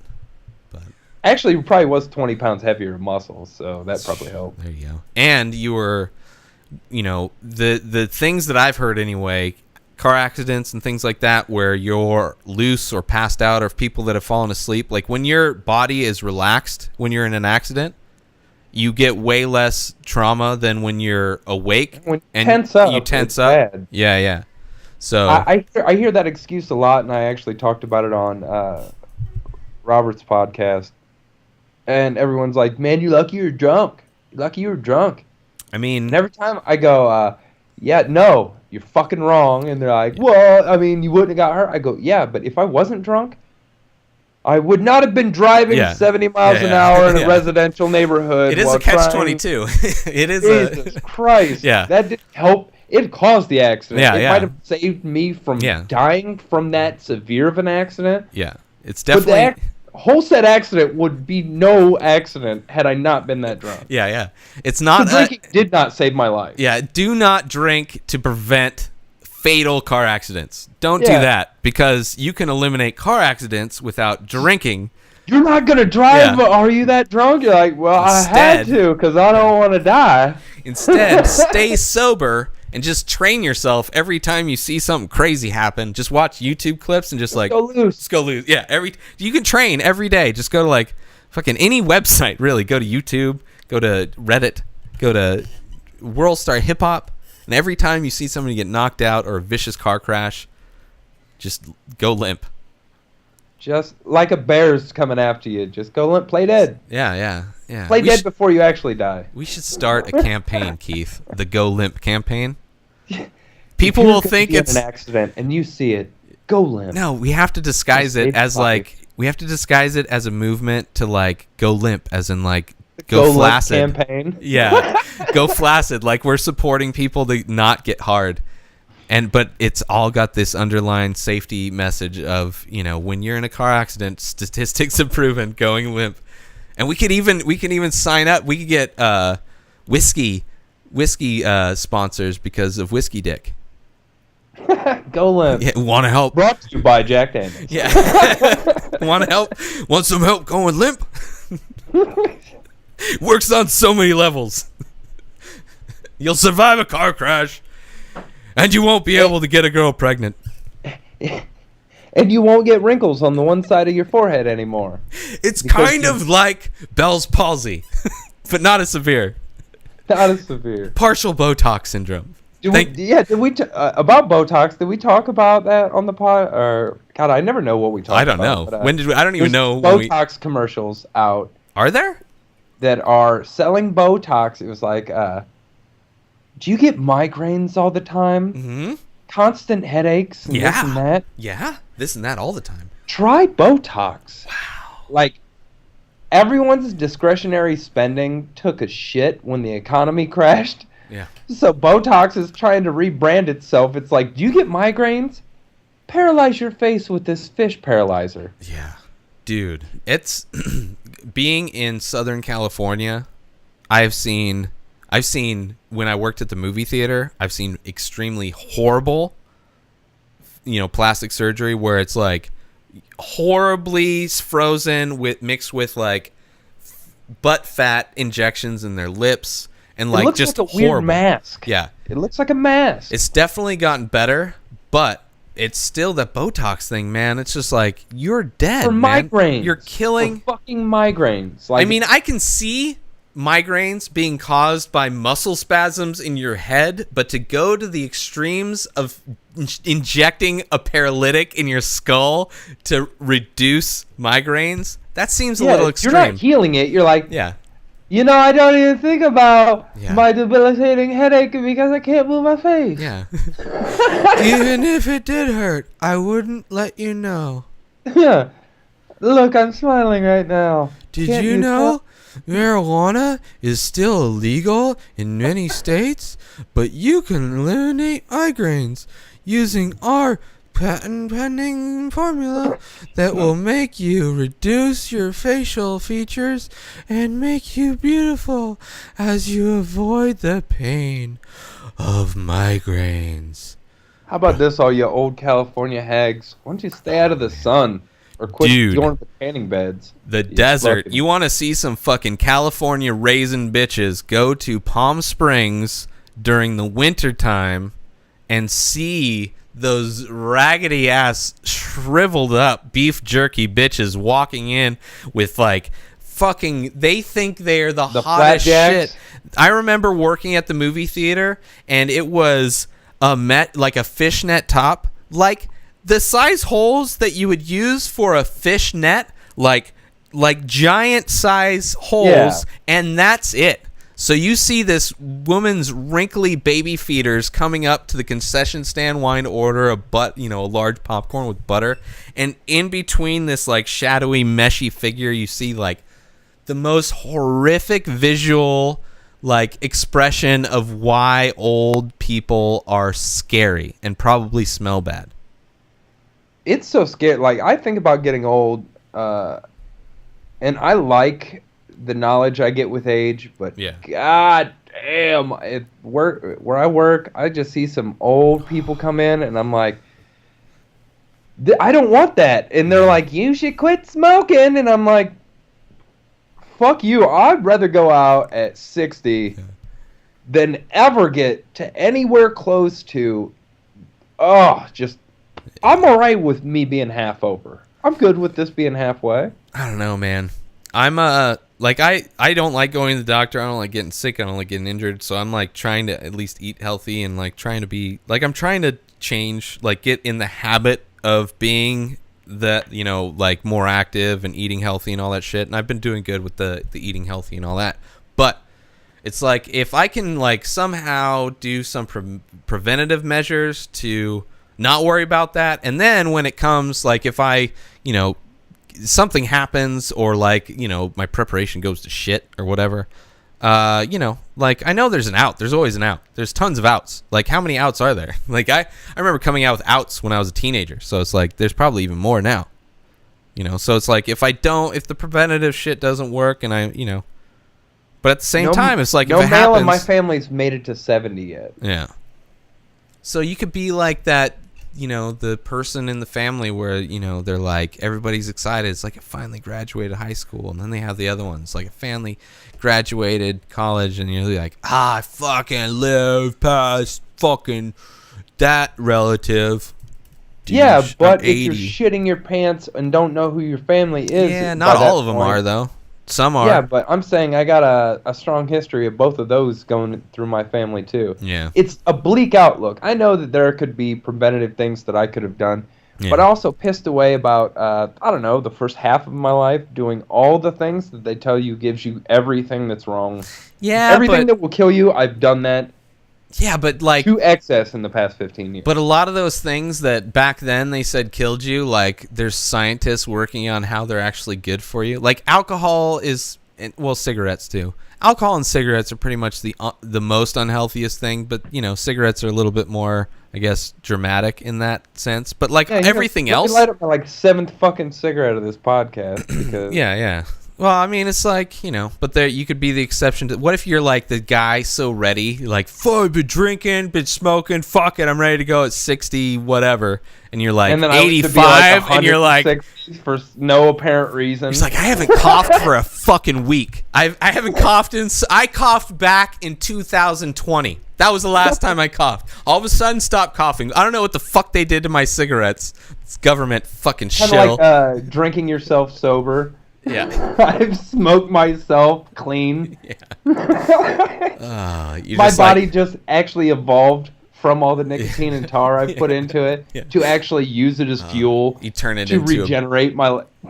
But actually, it probably was 20 pounds heavier muscle, so that probably helped. There you go. And you were, the things that I've heard anyway, car accidents and things like that where you're loose or passed out or people that have fallen asleep, when your body is relaxed when you're in an accident, you get way less trauma than when you're awake. When you tense up. You tense up. Bad. Yeah. So I hear that excuse a lot, and I actually talked about it on Robert's podcast. And everyone's like, "Man, you lucky you're drunk. You lucky you were drunk." I mean, And every time I go, "Yeah, no, you're fucking wrong," and they're like, "Well, I mean, you wouldn't have got hurt." I go, "Yeah, but if I wasn't drunk, I would not have been driving 70 miles an hour in a residential neighborhood." It is a catch-22. It is Jesus Christ. Yeah. That didn't help. It caused the accident. Yeah, it yeah. might have saved me from dying from that severe of an accident. Yeah. It's definitely... But the whole set accident would be no accident had I not been that drunk. Yeah, yeah. It's not... So drinking did not save my life. Yeah, do not drink to prevent fatal car accidents. Don't do that, because you can eliminate car accidents without drinking. You're not going to drive, but are you that drunk? You're like, well, I had to because I don't want to die. Instead, stay sober and just train yourself every time you see something crazy happen. Just watch YouTube clips and just like... Go loose. Just go loose. Yeah, you can train every day. Just go to like fucking any website, really. Go to YouTube, go to Reddit, go to World Star Hip Hop, and every time you see somebody get knocked out or a vicious car crash, just go limp. Just like a bear's coming after you. Just go limp. Play dead. Yeah. Play dead before you actually die. We should start a campaign, Keith. The Go Limp campaign. People will think it's an accident, and you see it. Go limp. No, we have to disguise it as like... We have to disguise it as a movement to like go limp, as in like go flaccid. Limp campaign. Yeah, go flaccid. Like we're supporting people to not get hard, but it's all got this underlying safety message of, you know, when you're in a car accident, statistics have proven going limp, and we can even sign up. We could get whiskey sponsors because of Whiskey Dick. Go limp. Yeah, want to help? Brought to you by Jack Daniels. Yeah. Want to help? Want some help going limp? Works on so many levels. You'll survive a car crash, and you won't be able to get a girl pregnant. And you won't get wrinkles on the one side of your forehead anymore. It's kind of like Bell's palsy, but not as severe. Not as severe. Partial Botox syndrome. Did we about Botox? Did we talk about that on the pod? Or God, I never know what we talked about. I don't know. But, when did we? I don't even know. Botox commercials out. Are there? That are selling Botox. It was like, do you get migraines all the time? Mm-hmm. Constant headaches and this and that? Yeah, this and that all the time. Try Botox. Wow. Like, everyone's discretionary spending took a shit when the economy crashed. Yeah. So Botox is trying to rebrand itself. It's like, do you get migraines? Paralyze your face with this fish paralyzer. Yeah. Dude, it's... Being in Southern California, I've seen when I worked at the movie theater, I've seen extremely horrible, plastic surgery where it's like horribly frozen mixed with like butt fat injections in their lips and like it looks just like a horrible weird mask. Yeah, it looks like a mask. It's definitely gotten better, but it's still the Botox thing, man. It's just like, you're dead, for man. Migraines. You're killing... For fucking migraines. Like, I mean, I can see migraines being caused by muscle spasms in your head, but to go to the extremes of injecting a paralytic in your skull to reduce migraines, that seems a little extreme. You're not healing it. You're like... Yeah. I don't even think about my debilitating headache because I can't move my face. Yeah. Even if it did hurt, I wouldn't let you know. Yeah. Look, I'm smiling right now. Did you know marijuana is still illegal in many states, but you can eliminate migraines using our patent-pending formula that will make you reduce your facial features and make you beautiful as you avoid the pain of migraines. How about this, all you old California hags? Why don't you stay out of the sun or quit going to the tanning beds? The desert. You want to see some fucking California raisin bitches? Go to Palm Springs during the winter time and see those raggedy ass shriveled up beef jerky bitches walking in with like fucking, they think they're the hottest shit. I remember working at the movie theater and it was like a fishnet top, like the size holes that you would use for a fish net, like giant size holes, and that's it. So you see this woman's wrinkly baby feeders coming up to the concession stand wanting to order a large popcorn with butter, and in between this like shadowy meshy figure you see like the most horrific visual like expression of why old people are scary and probably smell bad. It's so scary. Like, I think about getting old, and I like the knowledge I get with age, but god damn, where I work, I just see some old people come in, and I'm like, I don't want that. And they're like, you should quit smoking, and I'm like, fuck you. I'd rather go out at 60 than ever get to anywhere close to, I'm all right with me being half over. I'm good with this being halfway. I don't know, man. I'm like I don't like going to the doctor. I don't like getting sick. I don't like getting injured. So I'm like trying to at least eat healthy and like trying to be like I'm trying to change, like get in the habit of being that, like more active and eating healthy and all that shit. And I've been doing good with the eating healthy and all that. But it's like if I can like somehow do some preventative measures to not worry about that, and then when it comes, like if I, something happens or like, my preparation goes to shit or whatever, like I know there's an out. There's always an out. There's tons of outs. Like how many outs are there? Like I remember coming out with outs when I was a teenager. So it's like there's probably even more now. So it's like if the preventative shit doesn't work and I, but at the same time it's like no if it male happens, in my family's made it to 70 yet. Yeah. So you could be like that, the person in the family where, they're like, everybody's excited. It's like I finally graduated high school. And then they have the other ones, like a family graduated college. And you're like, I fucking live past fucking that relative. Douche, yeah, but I'm if 80. you're shitting your pants and don't know who your family is. Yeah, not all of them are, though. Some are. Yeah, but I'm saying I got a strong history of both of those going through my family, too. Yeah. It's a bleak outlook. I know that there could be preventative things that I could have done, but I also pissed away about, the first half of my life doing all the things that they tell you gives you everything that's wrong. Yeah, everything that will kill you, I've done that. Yeah, but like to excess in the past 15 years. But a lot of those things that back then they said killed you, like there's scientists working on how they're actually good for you. Like alcohol is, well, cigarettes too. Alcohol and cigarettes are pretty much the most unhealthiest thing, but cigarettes are a little bit more, I guess, dramatic in that sense. But like everything else, light up my seventh fucking cigarette of this podcast because yeah. Well, I mean, it's like, but there you could be the exception to. What if you're like the guy so ready, like, I've been drinking, been smoking, fuck it, I'm ready to go at 60, whatever, and you're like 85, and you're like for no apparent reason. He's like, I haven't coughed for a fucking week. I haven't coughed I coughed back in 2020. That was the last time I coughed. All of a sudden, stopped coughing. I don't know what the fuck they did to my cigarettes. It's government fucking shit. Kind of like drinking yourself sober. Yeah. I've smoked myself clean. Yeah. My body just actually evolved from all the nicotine and tar I've put into it to actually use it as fuel. You turn it to into regenerate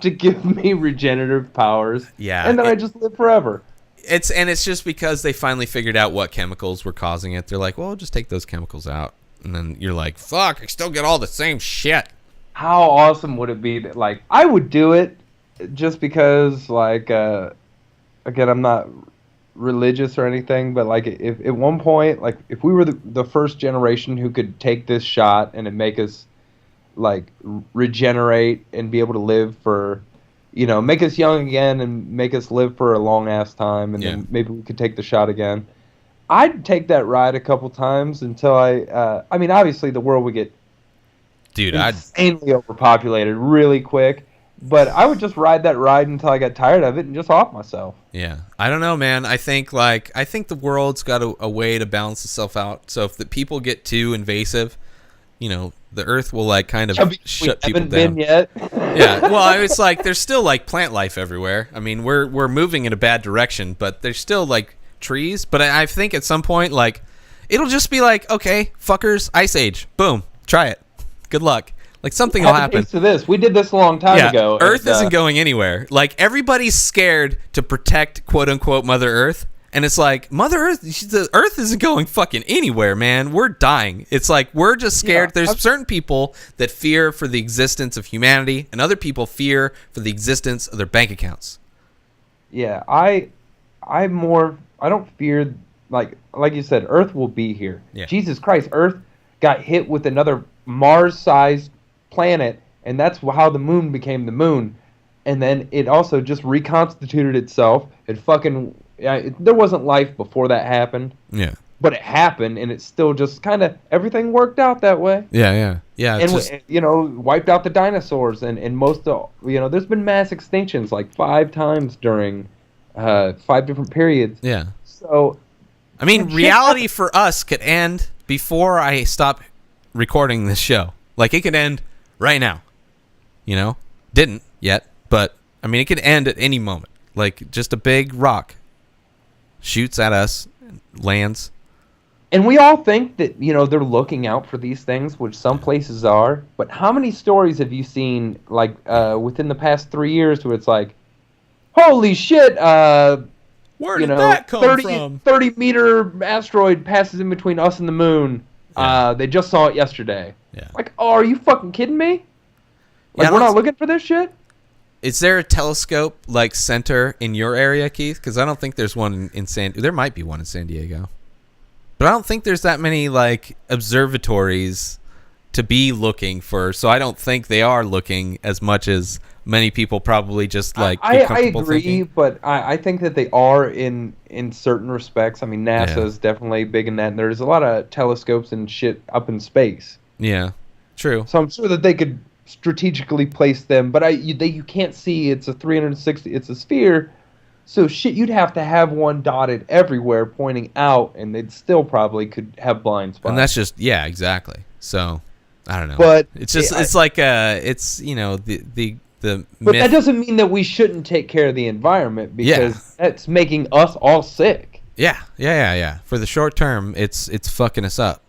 to give me regenerative powers. Yeah. And then I just live forever. It's just because they finally figured out what chemicals were causing it. They're like, well, just take those chemicals out. And then you're like, fuck, I still get all the same shit. How awesome would it be that, like, I would do it just because, like, again, I'm not religious or anything, but, like, if at one point, like, if we were the first generation who could take this shot and it make us, like, regenerate and be able to live for, make us young again and make us live for a long-ass time, and then maybe we could take the shot again. I'd take that ride a couple times until I mean, obviously the world would get insanely overpopulated really quick, but I would just ride that ride until I got tired of it and just off myself. Yeah. I don't know, man. I think the world's got a way to balance itself out. So if the people get too invasive, the earth will like kind of shut people down. Been yet. Yeah. Well, it's like there's still like plant life everywhere. I mean, we're moving in a bad direction, but there's still like trees. But I think at some point, like it'll just be like, okay, fuckers, Ice Age. Boom. Try it. Good luck. Like, something will happen. To this. We did this a long time ago. Earth isn't going anywhere. Like, everybody's scared to protect, quote-unquote, Mother Earth. And it's like, Mother Earth, the Earth isn't going fucking anywhere, man. We're dying. It's like, we're just scared. There's certain people that fear for the existence of humanity, and other people fear for the existence of their bank accounts. Yeah, I don't fear, like you said, Earth will be here. Yeah. Jesus Christ, Earth got hit with another Mars-sized planet, and that's how the moon became the moon. And then it also just reconstituted itself. It fucking... there wasn't life before that happened. Yeah. But it happened, and it's still just kind of... Everything worked out that way. Yeah. And, wiped out the dinosaurs, and most of... there's been mass extinctions, like 5 times during 5 different periods. Yeah. So... I mean, reality for us could end before I stop recording this show. Like, it could end right now. Didn't yet, but, I mean, it could end at any moment. Like, just a big rock shoots at us, lands. And we all think that, they're looking out for these things, which some places are. But how many stories have you seen, like, within the past 3 years where it's like, holy shit, where did that come from? 30-meter asteroid passes in between us and the moon. Yeah. They just saw it yesterday. Yeah. Like, oh, are you fucking kidding me? Like, we're not looking for this shit? Is there a telescope, like, center in your area, Keith? Because I don't think there's one in there might be one in San Diego. But I don't think there's that many, like, observatories to be looking for. So I don't think they are looking as much as many people probably just, like, I agree, thinking. But I think that they are in certain respects. I mean, NASA is definitely big in that. And there's a lot of telescopes and shit up in space. Yeah, true. So I'm sure that they could strategically place them, but you can't see. It's a 360. It's a sphere, so shit. You'd have to have one dotted everywhere, pointing out, and they'd still probably could have blind spots. And that's just exactly. So I don't know, but it's just it's like it's the But myth. that doesn't mean that we shouldn't take care of the environment because that's making us all sick. Yeah. For the short term, it's fucking us up.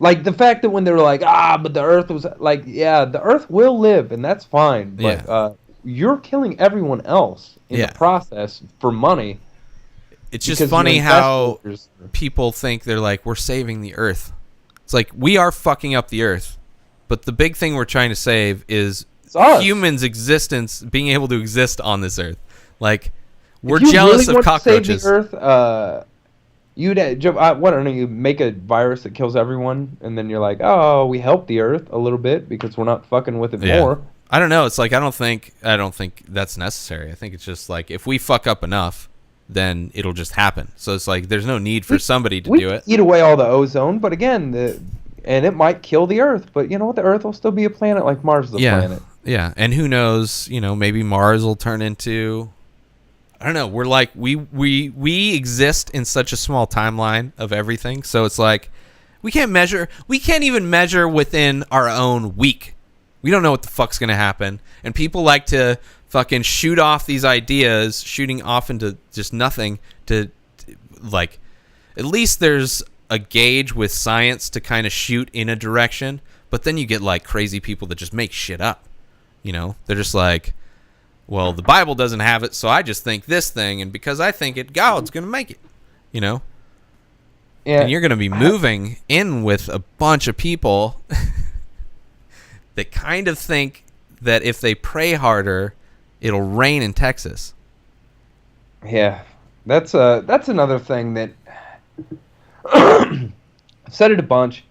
Like, the fact that when they were like, but the Earth was... Like, the Earth will live, and that's fine. But you're killing everyone else in the process for money. It's just funny how people think they're like, we're saving the Earth. It's like, we are fucking up the Earth. But the big thing we're trying to save is humans' existence, being able to exist on this Earth. Like, we're jealous of cockroaches. If you really want to save the Earth... why don't you make a virus that kills everyone, and then you're like, oh, we help the Earth a little bit because we're not fucking with it more. I don't know. It's like I don't think that's necessary. I think it's just like if we fuck up enough, then it'll just happen. So it's like there's no need for somebody to do it. Eat away all the ozone, but again, and it might kill the Earth. But you know what? The Earth will still be a planet like Mars is a planet. Yeah, and who knows? Maybe Mars will turn into... I don't know. We're like we exist in such a small timeline of everything. So it's like we can't even measure within our own week. We don't know what the fuck's gonna happen. And people like to fucking shoot off these ideas, shooting off into just nothing to like at least there's a gauge with science to kind of shoot in a direction, but then you get like crazy people that just make shit up. They're just like, well, the Bible doesn't have it, so I just think this thing, and because I think it, God's going to make it, Yeah. And you're going to be moving in with a bunch of people that kind of think that if they pray harder, it'll rain in Texas. Yeah. That's another thing that... I've said it a bunch.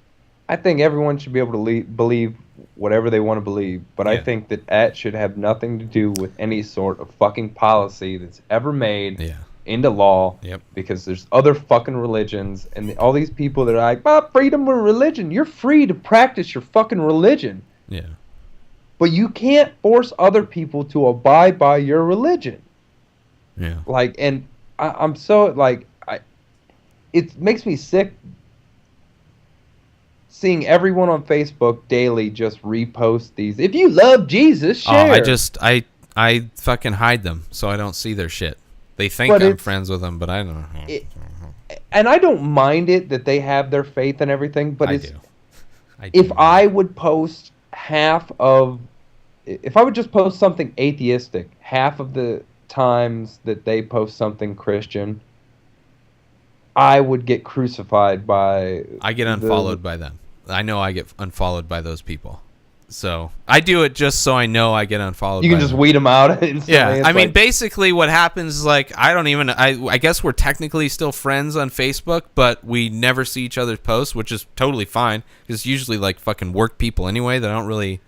I think everyone should be able to believe whatever they want to believe, but I think that should have nothing to do with any sort of fucking policy that's ever made into law. Yep. Because there's other fucking religions, and all these people that are like, freedom of religion. You're free to practice your fucking religion. Yeah. But you can't force other people to abide by your religion. Yeah. Like, and I'm so, like, it makes me sick seeing everyone on Facebook daily just repost these. If you love Jesus, share. I fucking hide them so I don't see their shit. They think I'm friends with them, but I don't know. and I don't mind it that they have their faith and everything, but I do. If I would post if I would just post something atheistic, half of the times that they post something Christian, I would get crucified by. I get unfollowed by them. I know I get unfollowed by those people. So I do it just so I know I get unfollowed. You can just weed them out instantly. Yeah, I mean, basically what happens is like I guess we're technically still friends on Facebook, but we never see each other's posts, which is totally fine because it's usually like fucking work people anyway that I don't really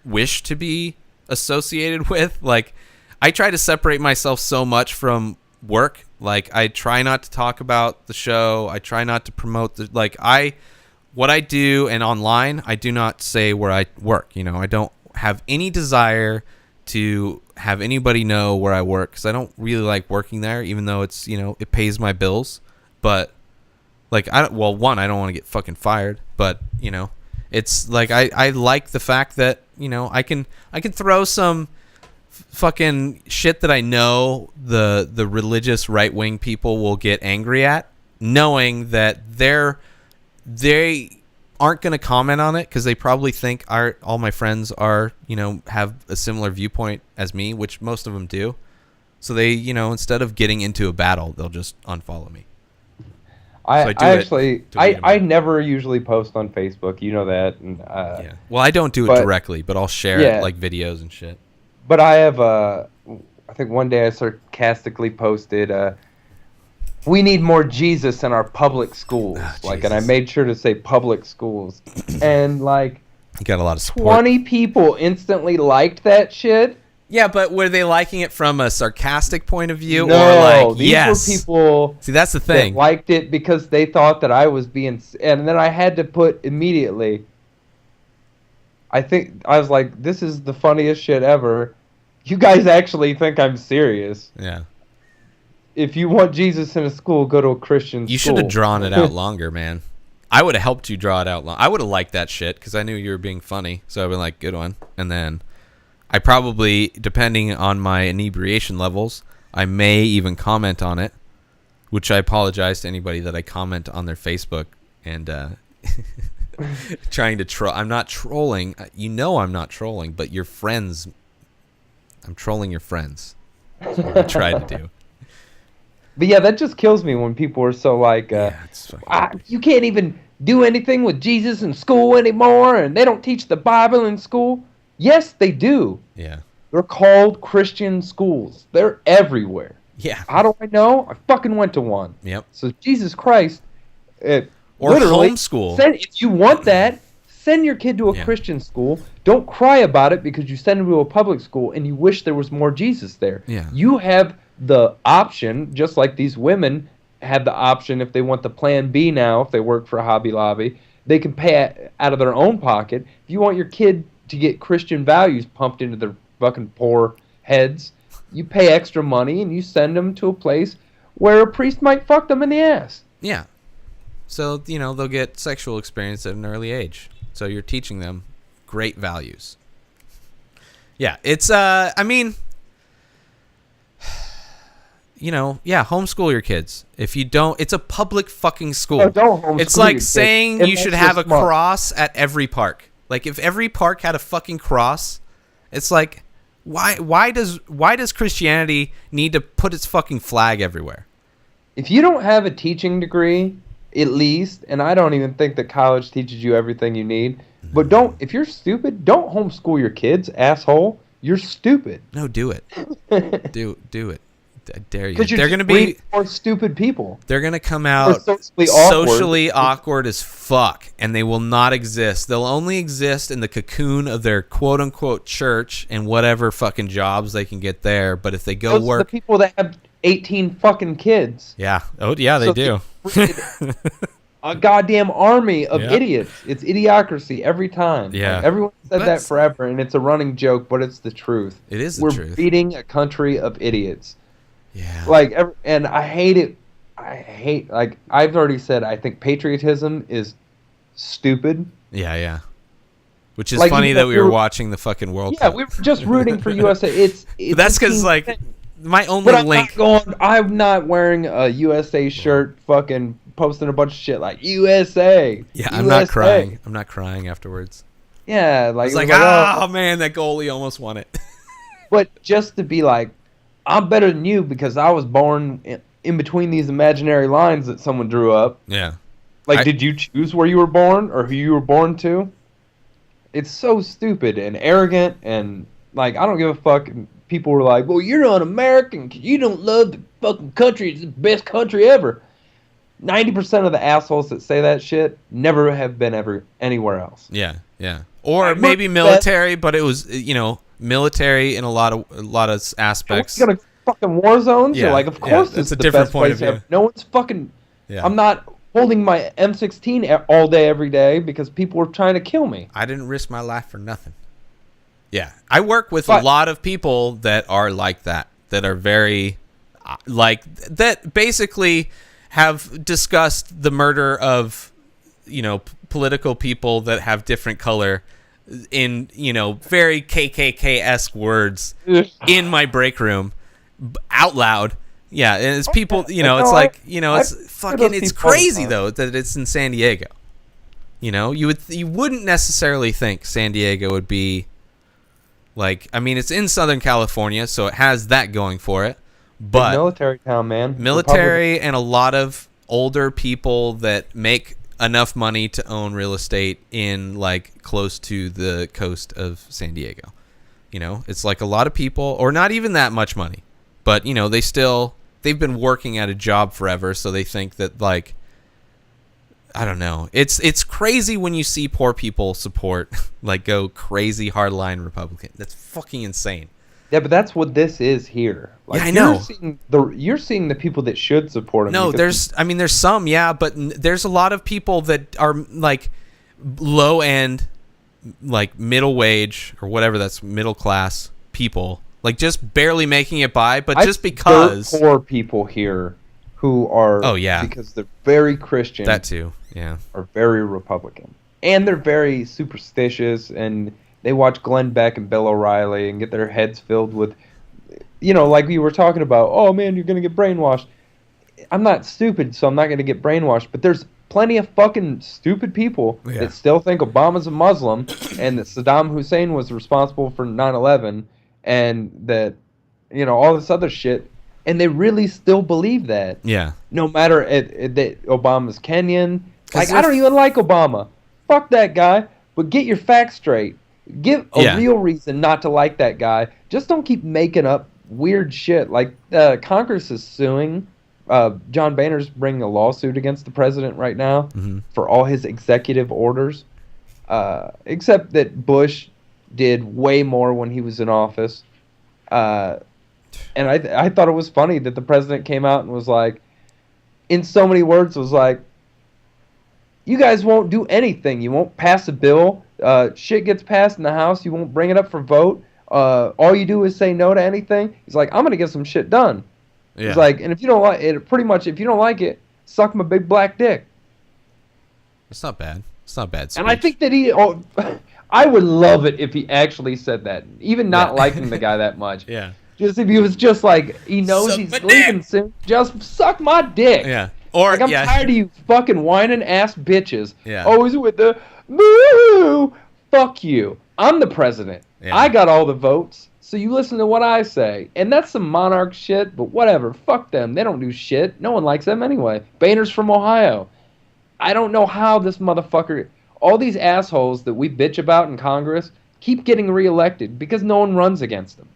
wish to be associated with. Like, I try to separate myself so much from work. Like, I try not to talk about the show. I try not to promote what I do, and online, I do not say where I work. You know, I don't have any desire to have anybody know where I work because I don't really like working there, even though it's, you know, it pays my bills. But like, I don't want to get fucking fired. But you know, it's like I like the fact that, you know, I can throw some fucking shit that I know the religious right wing people will get angry at, knowing that they aren't going to comment on it because they probably think all my friends are, you know, have a similar viewpoint as me, which most of them do. So they, you know, instead of getting into a battle, they'll just unfollow me. I never usually post on Facebook. You know that. And, yeah. Well, I don't do it directly, but I'll share it, like videos and shit. But I have I think one day I sarcastically posted, we need more Jesus in our public schools. And I made sure to say public schools. And like, you got a lot of support. 20 people instantly liked that shit. Yeah, but were they liking it from a sarcastic point of view? No, or like, these were people. See, that's the thing. That liked it because they thought that I was being. And then I had to put immediately. I was like, this is the funniest shit ever. You guys actually think I'm serious. Yeah. If you want Jesus in a school, go to a Christian school. You should have drawn it out longer, man. I would have helped you draw it out long. I would have liked that shit because I knew you were being funny. So I'd been like, good one. And then I probably, depending on my inebriation levels, I may even comment on it, which I apologize to anybody that I comment on their Facebook and trying to troll. I'm not trolling. You know I'm not trolling, but your friends, I'm trolling your friends. That's what I try to do. But yeah, that just kills me when people are so like, you can't even do anything with Jesus in school anymore, and they don't teach the Bible in school. Yes, they do. Yeah. They're called Christian schools. They're everywhere. Yeah. How do I know? I fucking went to one. Yep. So Jesus Christ. Or homeschool. If you want that, send your kid to a Christian school. Don't cry about it because you send him to a public school and you wish there was more Jesus there. Yeah. You have the option, just like these women have the option if they want the plan B now, if they work for Hobby Lobby, they can pay out of their own pocket. If you want your kid to get Christian values pumped into their fucking poor heads, you pay extra money and you send them to a place where a priest might fuck them in the ass. Yeah. So, you know, they'll get sexual experience at an early age. So you're teaching them great values. Yeah, it's, I mean, you know, homeschool your kids. If you don't, it's a public fucking school. No, don't homeschool it's like your saying kids. you should have a cross at every park. Like, if every park had a fucking cross, it's like, why does Christianity need to put its fucking flag everywhere? If you don't have a teaching degree, at least, and I don't even think that college teaches you everything you need, but if you're stupid, don't homeschool your kids, asshole. You're stupid. No, do it. do it. I dare you. They're going to be more stupid people. They're going to come out socially awkward as fuck, and they will not exist. They'll only exist in the cocoon of their quote-unquote church and whatever fucking jobs they can get there. But if they go work... the people that have 18 fucking kids. Yeah. Oh, yeah, they do. A goddamn army of idiots. It's idiocracy every time. Yeah. Like, everyone said that forever, and it's a running joke, but it's the truth. It is the truth. We're feeding a country of idiots. Yeah. And I hate it. Like I've already said, I think patriotism is stupid. Yeah. Which is funny that we were watching the fucking World Cup. Yeah, we were just rooting for USA. That's because, like, my only But link. I'm not wearing a USA shirt, fucking posting a bunch of shit like USA. Yeah, USA. I'm not crying. I'm not crying afterwards. Yeah, like It's like, oh man, that goalie almost won it. But just to be like, I'm better than you because I was born in between these imaginary lines that someone drew up. Yeah. Like, did you choose where you were born or who you were born to? It's so stupid and arrogant, and like, I don't give a fuck. People were like, well, you're un-American because you don't love the fucking country. It's the best country ever. 90% of the assholes that say that shit never have been ever anywhere else. Yeah, yeah. Or maybe military, but it was, military in a lot of aspects. We're gonna fucking war zones. Yeah, like, of course, it's it's a the different best point place of view. ever. No one's fucking. Yeah. I'm not holding my M16 all day every day because people were trying to kill me. I didn't risk my life for nothing. Yeah, I work with a lot of people that are like that are very, that basically have discussed the murder of, political people that have different color in, very KKK-esque words in my break room out loud. Yeah, and it's people, it's like, it's fucking, it's crazy though that it's in San Diego. You wouldn't necessarily think San Diego would be like, I mean, it's in Southern California, so it has that going for it. But military town, man. Military and a lot of older people that make enough money to own real estate in like close to the coast of San Diego. It's like a lot of people, or not even that much money, but they've been working at a job forever, so they think that, like, I don't know. It's crazy when you see poor people support, like, go crazy hardline Republican. That's fucking insane. Yeah, but that's what this is here. Like, yeah, I know. You're seeing the people that should support him. No, there's some, yeah, but there's a lot of people that are like low end, like middle wage or whatever. That's middle class people, like just barely making it by, but just because poor people here who are because they're very Christian. That too, yeah, are very Republican, and they're very superstitious, and they watch Glenn Beck and Bill O'Reilly and get their heads filled with, like we were talking about, oh man, you're going to get brainwashed. I'm not stupid, so I'm not going to get brainwashed. But there's plenty of fucking stupid people that still think Obama's a Muslim and that Saddam Hussein was responsible for 9/11 and that, all this other shit. And they really still believe that. Yeah. No matter that Obama's Kenyan. Like, I don't even like Obama. Fuck that guy. But get your facts straight. Give a real reason not to like that guy. Just don't keep making up weird shit. Like, Congress is suing. John Boehner's bringing a lawsuit against the president right now for all his executive orders. Except that Bush did way more when he was in office. And I thought it was funny that the president came out and was like, in so many words, was like, you guys won't do anything. You won't pass a bill. Shit gets passed in the House. You won't bring it up for vote. All you do is say no to anything. He's like, I'm going to get some shit done. Yeah. He's like, and if you don't like it, pretty much, if you don't like it, suck my big black dick. It's not bad. It's not bad speech. And I think that I would love it if he actually said that. Even not liking the guy that much. Yeah. Just if he was just like, he knows he's leaving soon, just suck my dick. Yeah. Or, like, I'm tired of you fucking whining ass bitches. Yeah. Always with the boo. Fuck you. I'm the president. Yeah. I got all the votes, so you listen to what I say. And that's some monarch shit, but whatever. Fuck them. They don't do shit. No one likes them anyway. Boehner's from Ohio. I don't know how this motherfucker, all these assholes that we bitch about in Congress, keep getting reelected because no one runs against them.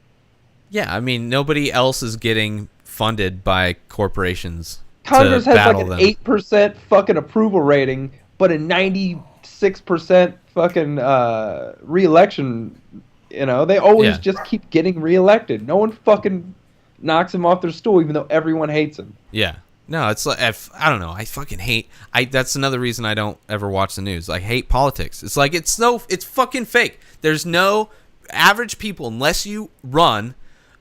Yeah, I mean, nobody else is getting funded by corporations. Congress has like an 8% fucking approval rating, but a 96% fucking re-election. They always just keep getting reelected. No one fucking knocks them off their stool, even though everyone hates them. Yeah. No, it's like, I don't know. I fucking hate. That's another reason I don't ever watch the news. I hate politics. It's like it's fucking fake. There's no average people unless you run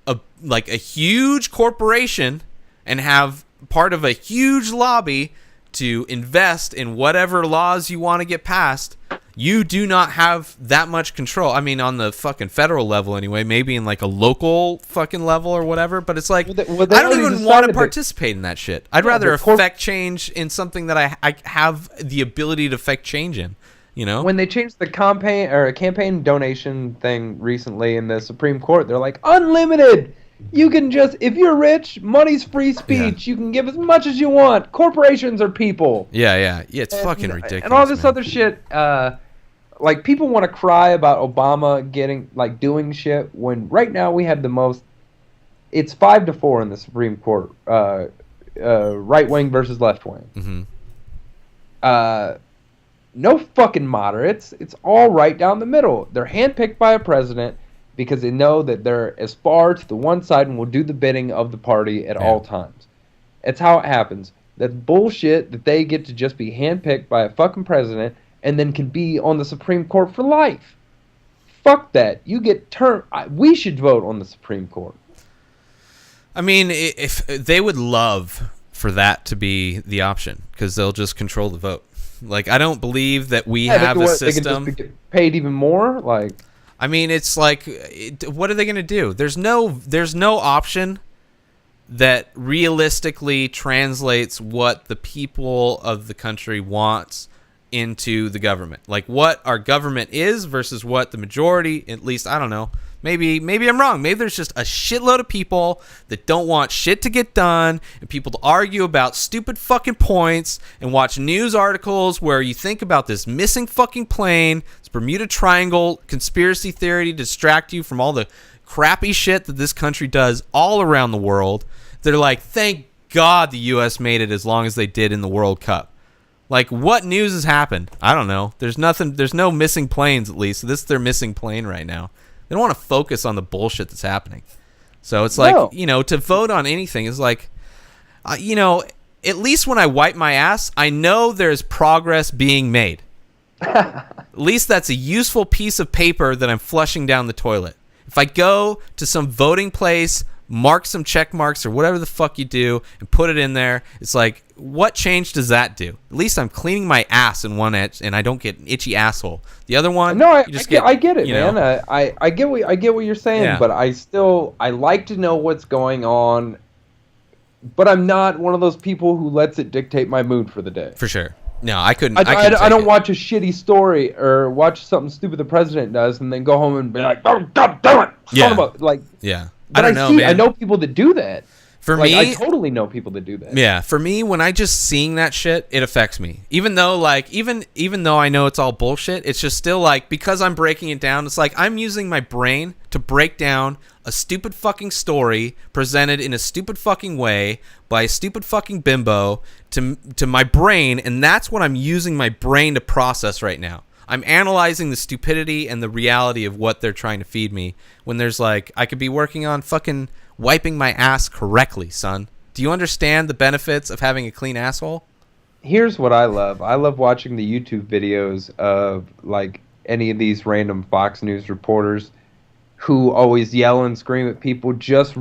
a huge corporation and have part of a huge lobby to invest in whatever laws you want to get passed. You do not have that much control. I mean, on the fucking federal level anyway, maybe in like a local fucking level or whatever, but it's like, I don't even want to participate in that shit. I'd rather affect change in something that I have the ability to affect change in, you know? When they changed the campaign donation thing recently in the Supreme Court, they're like, unlimited! You can just, if you're rich, money's free speech. You can give as much as you want. Corporations are people. Yeah, it's fucking ridiculous. And all this other shit, like, people want to cry about Obama doing shit when right now we have the most, it's 5-4 in the Supreme Court, right wing versus left wing. Mm-hmm. No fucking moderates. It's all right down the middle. They're handpicked by a president because they know that they're as far to the one side and will do the bidding of the party at all times. It's how it happens. That's bullshit that they get to just be handpicked by a fucking president and then can be on the Supreme Court for life. Fuck that. You get we should vote on the Supreme Court. I mean, if they would love for that to be the option, because they'll just control the vote. Like, I don't believe that we have a system. They can just get paid even more. Like, I mean, it's like, what are they going to do? There's no option that realistically translates what the people of the country wants into the government. Like, what our government is versus what the majority, at least, I don't know. Maybe I'm wrong. Maybe there's just a shitload of people that don't want shit to get done and people to argue about stupid fucking points and watch news articles where you think about this missing fucking plane, this Bermuda Triangle conspiracy theory to distract you from all the crappy shit that this country does all around the world. They're like, thank God the U.S. made it as long as they did in the World Cup. Like, what news has happened? I don't know. There's nothing. There's no missing planes, at least. This is their missing plane right now. They don't want to focus on the bullshit that's happening. So it's like, to vote on anything is like, at least when I wipe my ass, I know there's progress being made. At least that's a useful piece of paper that I'm flushing down the toilet. If I go to some voting place, mark some check marks or whatever the fuck you do and put it in there, it's like, what change does that do? At least I'm cleaning my ass in one edge and I don't get an itchy asshole. The other one, no, I get it, man. I get what you're saying, but I like to know what's going on, but I'm not one of those people who lets it dictate my mood for the day. For sure. No, I couldn't. I don't watch a shitty story or watch something stupid the president does and then go home and be like, oh, God damn it. Yeah. But I don't know, man. I know people that do that. For me, I totally know people that do that. Yeah, for me, when I just seeing that shit, it affects me. Even though, even though I know it's all bullshit, it's just still like, because I'm breaking it down, it's like I'm using my brain to break down a stupid fucking story presented in a stupid fucking way by a stupid fucking bimbo to my brain, and that's what I'm using my brain to process right now. I'm analyzing the stupidity and the reality of what they're trying to feed me when there's like, I could be working on fucking wiping my ass correctly, son. Do you understand the benefits of having a clean asshole? Here's what I love. I love watching the YouTube videos of like any of these random Fox News reporters who always yell and scream at people just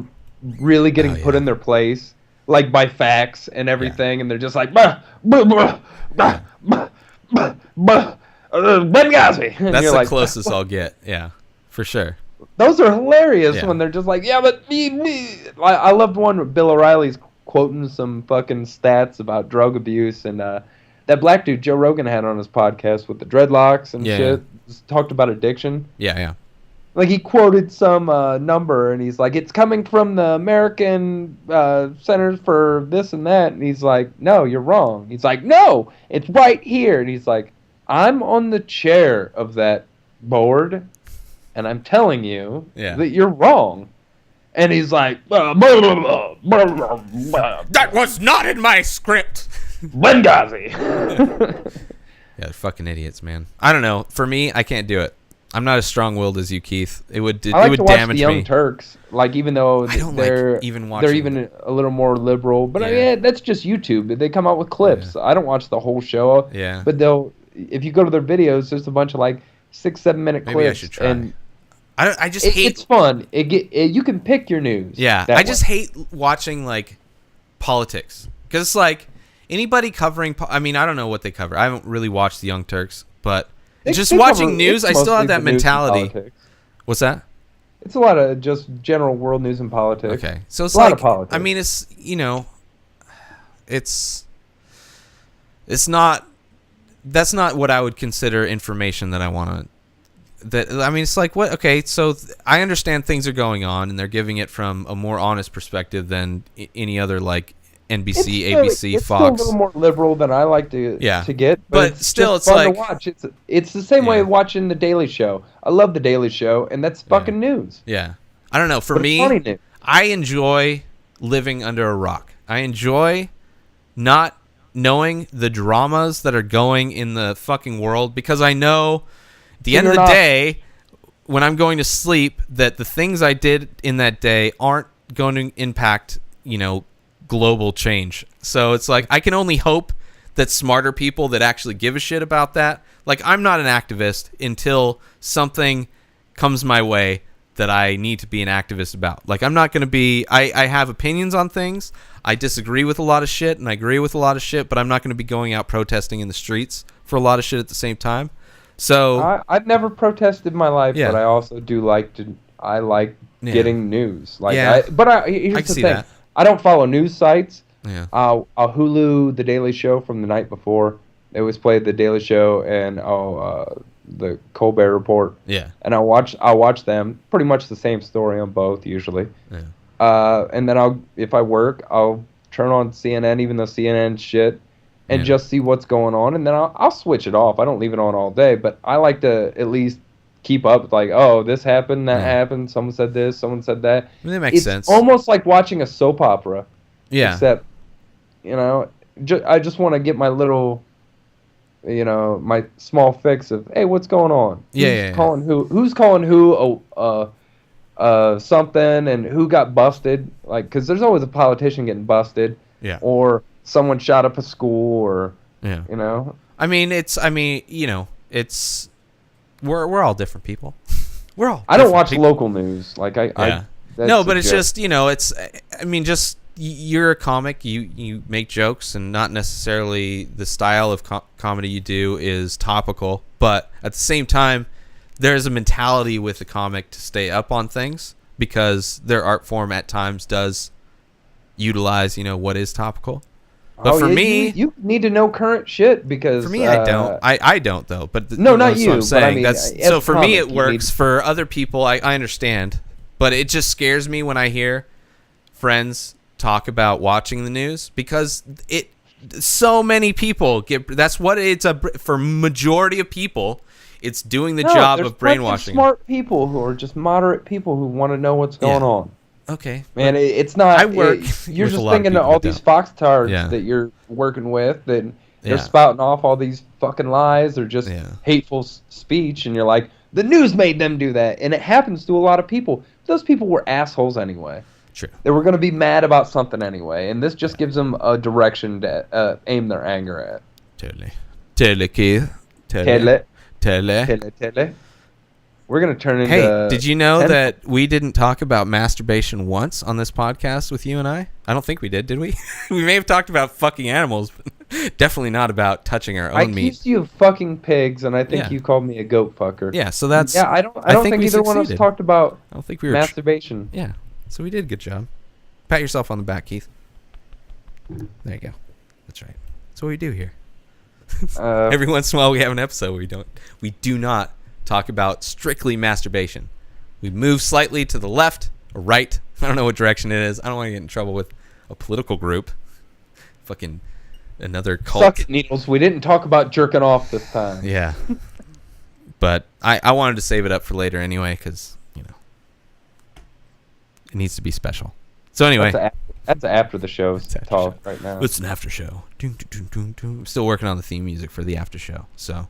really getting put in their place, like by facts and everything, and they're just like, bah, bah, bah, bah, bah, bah, bah. Benghazi. That's the closest I'll get. Yeah, for sure. Those are hilarious when they're just like, yeah, but me. I loved one where Bill O'Reilly's quoting some fucking stats about drug abuse, and that black dude Joe Rogan had on his podcast with the dreadlocks and shit, just talked about addiction. Yeah. Like, he quoted some number, and he's like, it's coming from the American Centers for this and that, and he's like, no, you're wrong. He's like, no, it's right here, and he's like, I'm on the chair of that board, and I'm telling you that you're wrong. And he's like, that was not in my script. Benghazi. Yeah, fucking idiots, man. I don't know. For me, I can't do it. I'm not as strong-willed as you, Keith. It would damage me. I like to watch the Young Turks, like, even though they're even a little more liberal. But that's just YouTube. They come out with clips. I don't watch the whole show. Yeah. But if you go to their videos, there's a bunch of like 6-7 minute clips. Maybe I should try. And I just hate. It's fun. You can pick your news. Yeah, I just hate watching like politics because it's like anybody covering. I mean, I don't know what they cover. I haven't really watched the Young Turks, but just watching news, I still have that mentality. What's that? It's a lot of just general world news and politics. Okay, so it's a lot of politics. I mean, it's it's not. That's not what I would consider information that I want to. It's like what? Okay, so I understand things are going on, and they're giving it from a more honest perspective than any other like NBC, ABC, it's Fox. It's still a little more liberal than I like to get, but still, it's fun like to watch. It's the same way watching the Daily Show. I love the Daily Show, and that's fucking news. Yeah, I don't know. For me, I enjoy living under a rock. I enjoy not knowing the dramas that are going in the fucking world because I know. At the end of the day, when I'm going to sleep, that the things I did in that day aren't going to impact, global change. So it's like I can only hope that smarter people that actually give a shit about that. Like I'm not an activist until something comes my way that I need to be an activist about. Like I'm not going to be. I have opinions on things. I disagree with a lot of shit, and I agree with a lot of shit. But I'm not going to be going out protesting in the streets for a lot of shit at the same time. So I've never protested in my life, but I also do like to. I like getting news. Like, here's the thing: that. I don't follow news sites. Yeah. I'll Hulu the Daily Show from the night before. They always play the Daily Show and the Colbert Report. Yeah. And I'll watch them. Pretty much the same story on both usually. Yeah. And then if I work, I'll turn on CNN, even though CNN's shit. And just see what's going on, and then I'll switch it off. I don't leave it on all day, but I like to at least keep up. Like, oh, this happened, that happened. Someone said this, someone said that. That makes sense. It's almost like watching a soap opera. Yeah. Except, I just want to get my little, my small fix of, hey, what's going on? Who's calling who? Something, and who got busted? Like, because there's always a politician getting busted. Yeah. Or someone shot up a school, or we're all different people. We're all. I don't watch local news. Like but it's just just you're a comic. You make jokes, and not necessarily the style of comedy you do is topical. But at the same time, there's a mentality with the comic to stay up on things because their art form at times does utilize what is topical. But for me, you need to know current shit because for me, I don't. I don't though. But no, not you. What I'm saying. But so for me, it works. For other people, I understand. But it just scares me when I hear friends talk about watching the news because so many people get. That's what it's for majority of people. It's doing the job of brainwashing. Smart people who are just moderate people who want to know what's going on. Okay, man, it's not. I work. You're just thinking of all these foxtards that you're working with, and they're spouting off all these fucking lies or just hateful speech, and you're like, the news made them do that, and it happens to a lot of people. Those people were assholes anyway. True. They were going to be mad about something anyway, and this just gives them a direction to aim their anger at. Totally, Keith. Totally. We're going to turn into... Hey, did you know that we didn't talk about masturbation once on this podcast with you and I? I don't think we did we? We may have talked about fucking animals, but definitely not about touching our own meat. I accused you of fucking pigs, and I think you called me a goat fucker. Yeah, so that's... Yeah, I don't think either one of us talked about masturbation. Yeah, so we did a good job. Pat yourself on the back, Keith. There you go. That's right. That's what we do here. Every once in a while we have an episode where we do not talk about strictly masturbation. We move slightly to the left or right. I don't know what direction it is. I don't want to get in trouble with a political group. Fucking another cult. Suck it, Needles. We didn't talk about jerking off this time. Yeah. But I wanted to save it up for later anyway because, it needs to be special. So anyway. That's after the show talk right now. It's an after show. I'm still working on the theme music for the after show. So.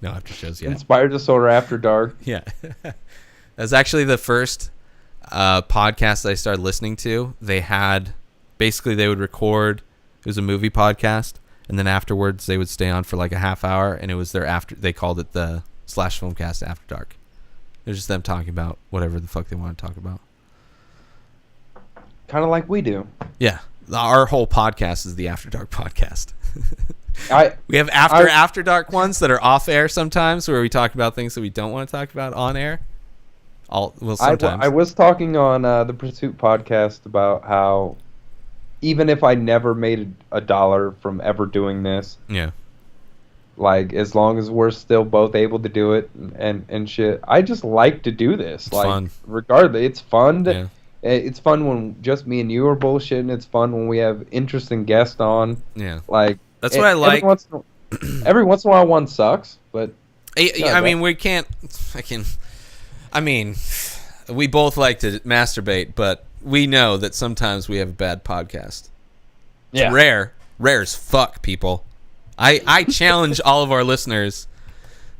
No after shows yet. Inspired Disorder After Dark. Yeah. That's actually the first podcast that I started listening to. They would record, it was a movie podcast, and then afterwards they would stay on for like a half hour, and it was they called it the /Filmcast After Dark. It was just them talking about whatever the fuck they want to talk about. Kind of like we do. Yeah. Our whole podcast is the After Dark podcast. We have After Dark ones that are off air sometimes, where we talk about things that we don't want to talk about on air. Sometimes. I was talking on the Pursuit podcast about how even if I never made $1 from ever doing this, yeah, like as long as we're still both able to do it and shit, I just like to do this. It's like fun. Regardless, it's fun. Yeah. It's fun when just me and you are bullshitting. It's fun when we have interesting guests on. Yeah. Like That's what I like. Every once in a while one sucks, but I mean, we both like to masturbate, but we know that sometimes we have a bad podcast. yeah. It's rare as fuck, people. I challenge all of our listeners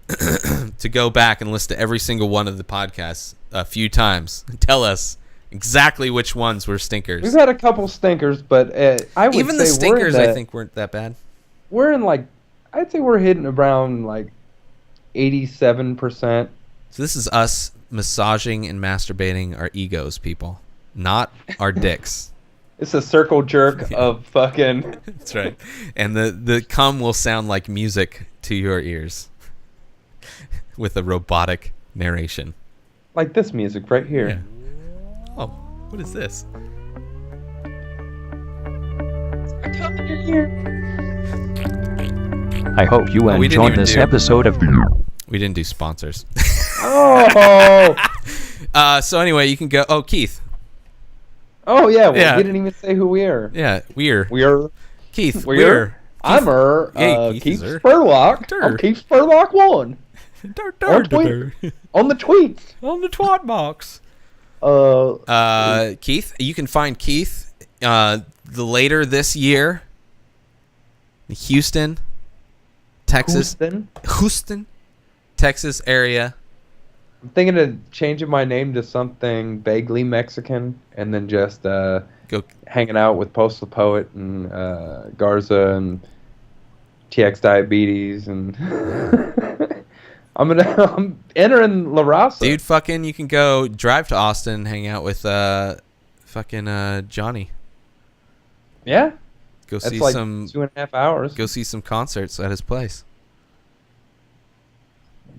to go back and listen to every single one of the podcasts a few times and tell us exactly which ones were stinkers. We've had a couple stinkers, but I would even say the stinkers I think weren't that bad. We're in I'd say we're hitting around 87%. So this is us massaging and masturbating our egos, people, not our dicks. It's a circle jerk of fucking. That's right. And the cum will sound like music to your ears with a robotic narration. Like this music right here. Yeah. Oh, what is this? I hope you enjoyed this episode of... We didn't do sponsors. Oh! So anyway, you can go... Oh, Keith. Oh, yeah. Well, we didn't even say who we are. Yeah, we're... Keith, we're... I'm Keith Spurlock. I'm Keith Spurlock 1. On the tweets. On the twat box. Keith, you can find Keith later this year in Houston, Texas. Houston, Texas area. I'm thinking of changing my name to something vaguely Mexican and then just go hanging out with Postal Poet and Garza and TX Diabetes and I'm entering La Raza. Dude, fucking you can go drive to Austin and hang out with fucking Johnny. Yeah. Go That's see like some 2.5 hours. Go see some concerts at his place.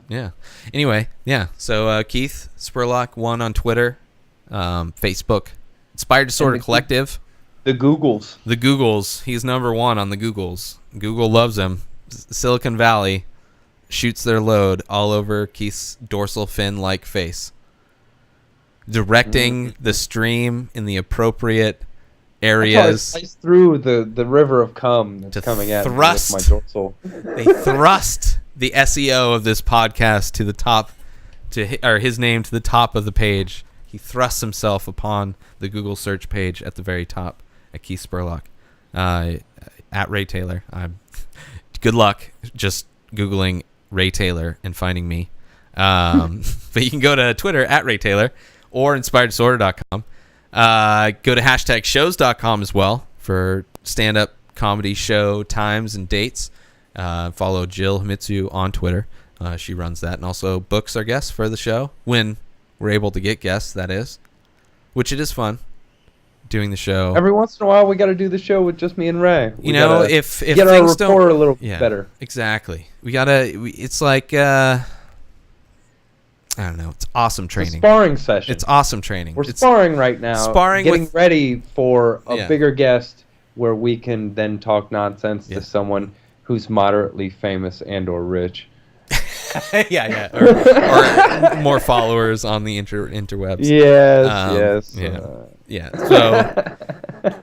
Yeah. Anyway, yeah. So Keith Spurlock 1 on Twitter, Facebook, Inspired Disorder Collective. The Googles. He's number 1 on the Googles. Google loves him. Silicon Valley shoots their load all over Keith's dorsal fin-like face. Directing the stream in the appropriate areas. I sliced through the river of cum that's coming at me with my dorsal. They thrust the SEO of this podcast to the top, or his name to the top of the page. He thrusts himself upon the Google search page at the very top at Keith Spurlock, at Ray Taylor. Good luck just Googling Ray Taylor and finding me. But you can go to Twitter at Ray Taylor or inspireddisorder.com. Go to #shows.com as well for stand-up comedy show times and dates. Follow Jill Himitsu on Twitter. She runs that, and also books our guests for the show when we're able to get guests, that is, which it is fun doing the show. Every once in a while we got to do the show with just me and Ray. If get things our rapport a little better. Exactly. It's like I don't know. It's awesome training. It's a sparring session. It's awesome training. We're sparring right now. Getting ready for a bigger guest where we can then talk nonsense to someone who's moderately famous and or rich. Yeah. Or more followers on the interwebs. Yes. So,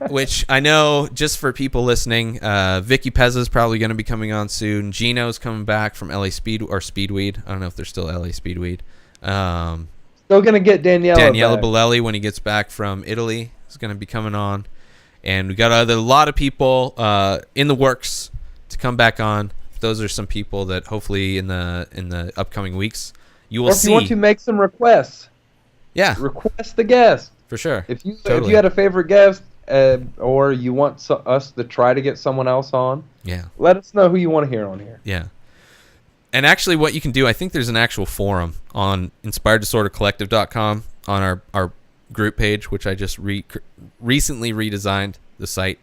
which I know, just for people listening, Vicky Pezza is probably going to be coming on soon. Gino's coming back from LA Speedweed. I don't know if they're still LA Speedweed. Still going to get Daniela Bolelli when he gets back from Italy is going to be coming on. And we got a lot of people in the works to come back on. Those are some people that hopefully in the upcoming weeks you will see. If you want to make some requests, request the guest for sure. If you had a favorite guest, or you want us to try to get someone else on, let us know who you want to hear on here. Yeah. And actually, what you can do, I think there's an actual forum on inspireddisordercollective.com on our group page, which I just recently redesigned. the site.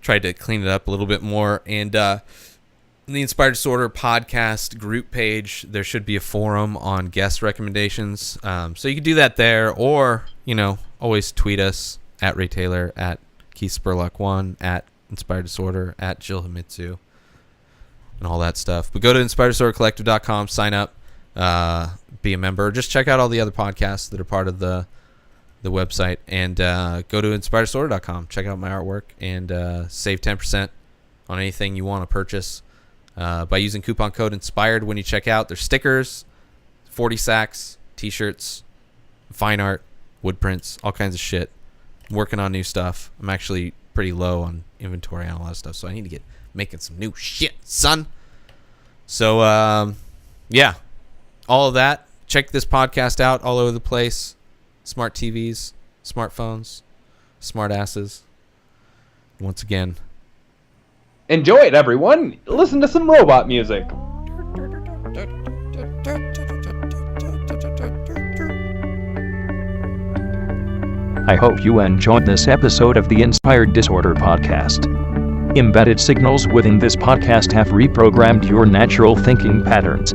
Tried to clean it up a little bit more. And in the Inspired Disorder podcast group page, there should be a forum on guest recommendations. So you can do that there, or, always tweet us at Ray Taylor, at Keith Spurlock1, at Inspired Disorder, at Jill Himitsu, and all that stuff. But go to inspireddisordercollective.com, sign up, be a member. Just check out all the other podcasts that are part of the website, and go to inspireddisorder.com. Check out my artwork and save 10% on anything you want to purchase by using coupon code INSPIRED when you check out. There's stickers, 40 sacks, t-shirts, fine art, wood prints, all kinds of shit. I'm working on new stuff. I'm actually pretty low on inventory on a lot of stuff, so I need to get making some new shit, son. So, yeah, all of that. Check this podcast out all over the place. Smart TVs, smartphones, smart asses. Once again, enjoy it, everyone. Listen to some robot music. I hope you enjoyed this episode of the Inspired Disorder podcast. Embedded signals within this podcast have reprogrammed your natural thinking patterns.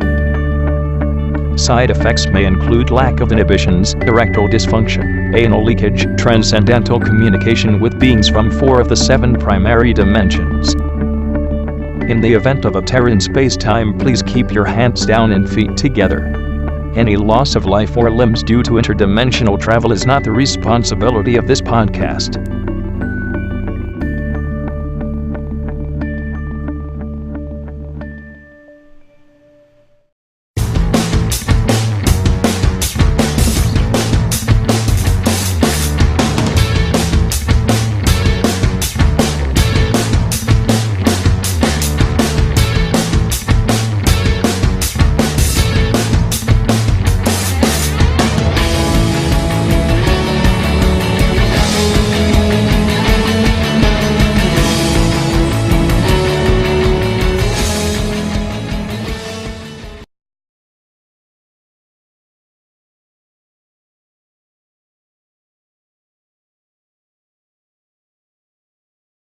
Side effects may include lack of inhibitions, erectile dysfunction, anal leakage, transcendental communication with beings from 4 of the 7 primary dimensions. In the event of a tear in space-time, please keep your hands down and feet together. Any loss of life or limbs due to interdimensional travel is not the responsibility of this podcast.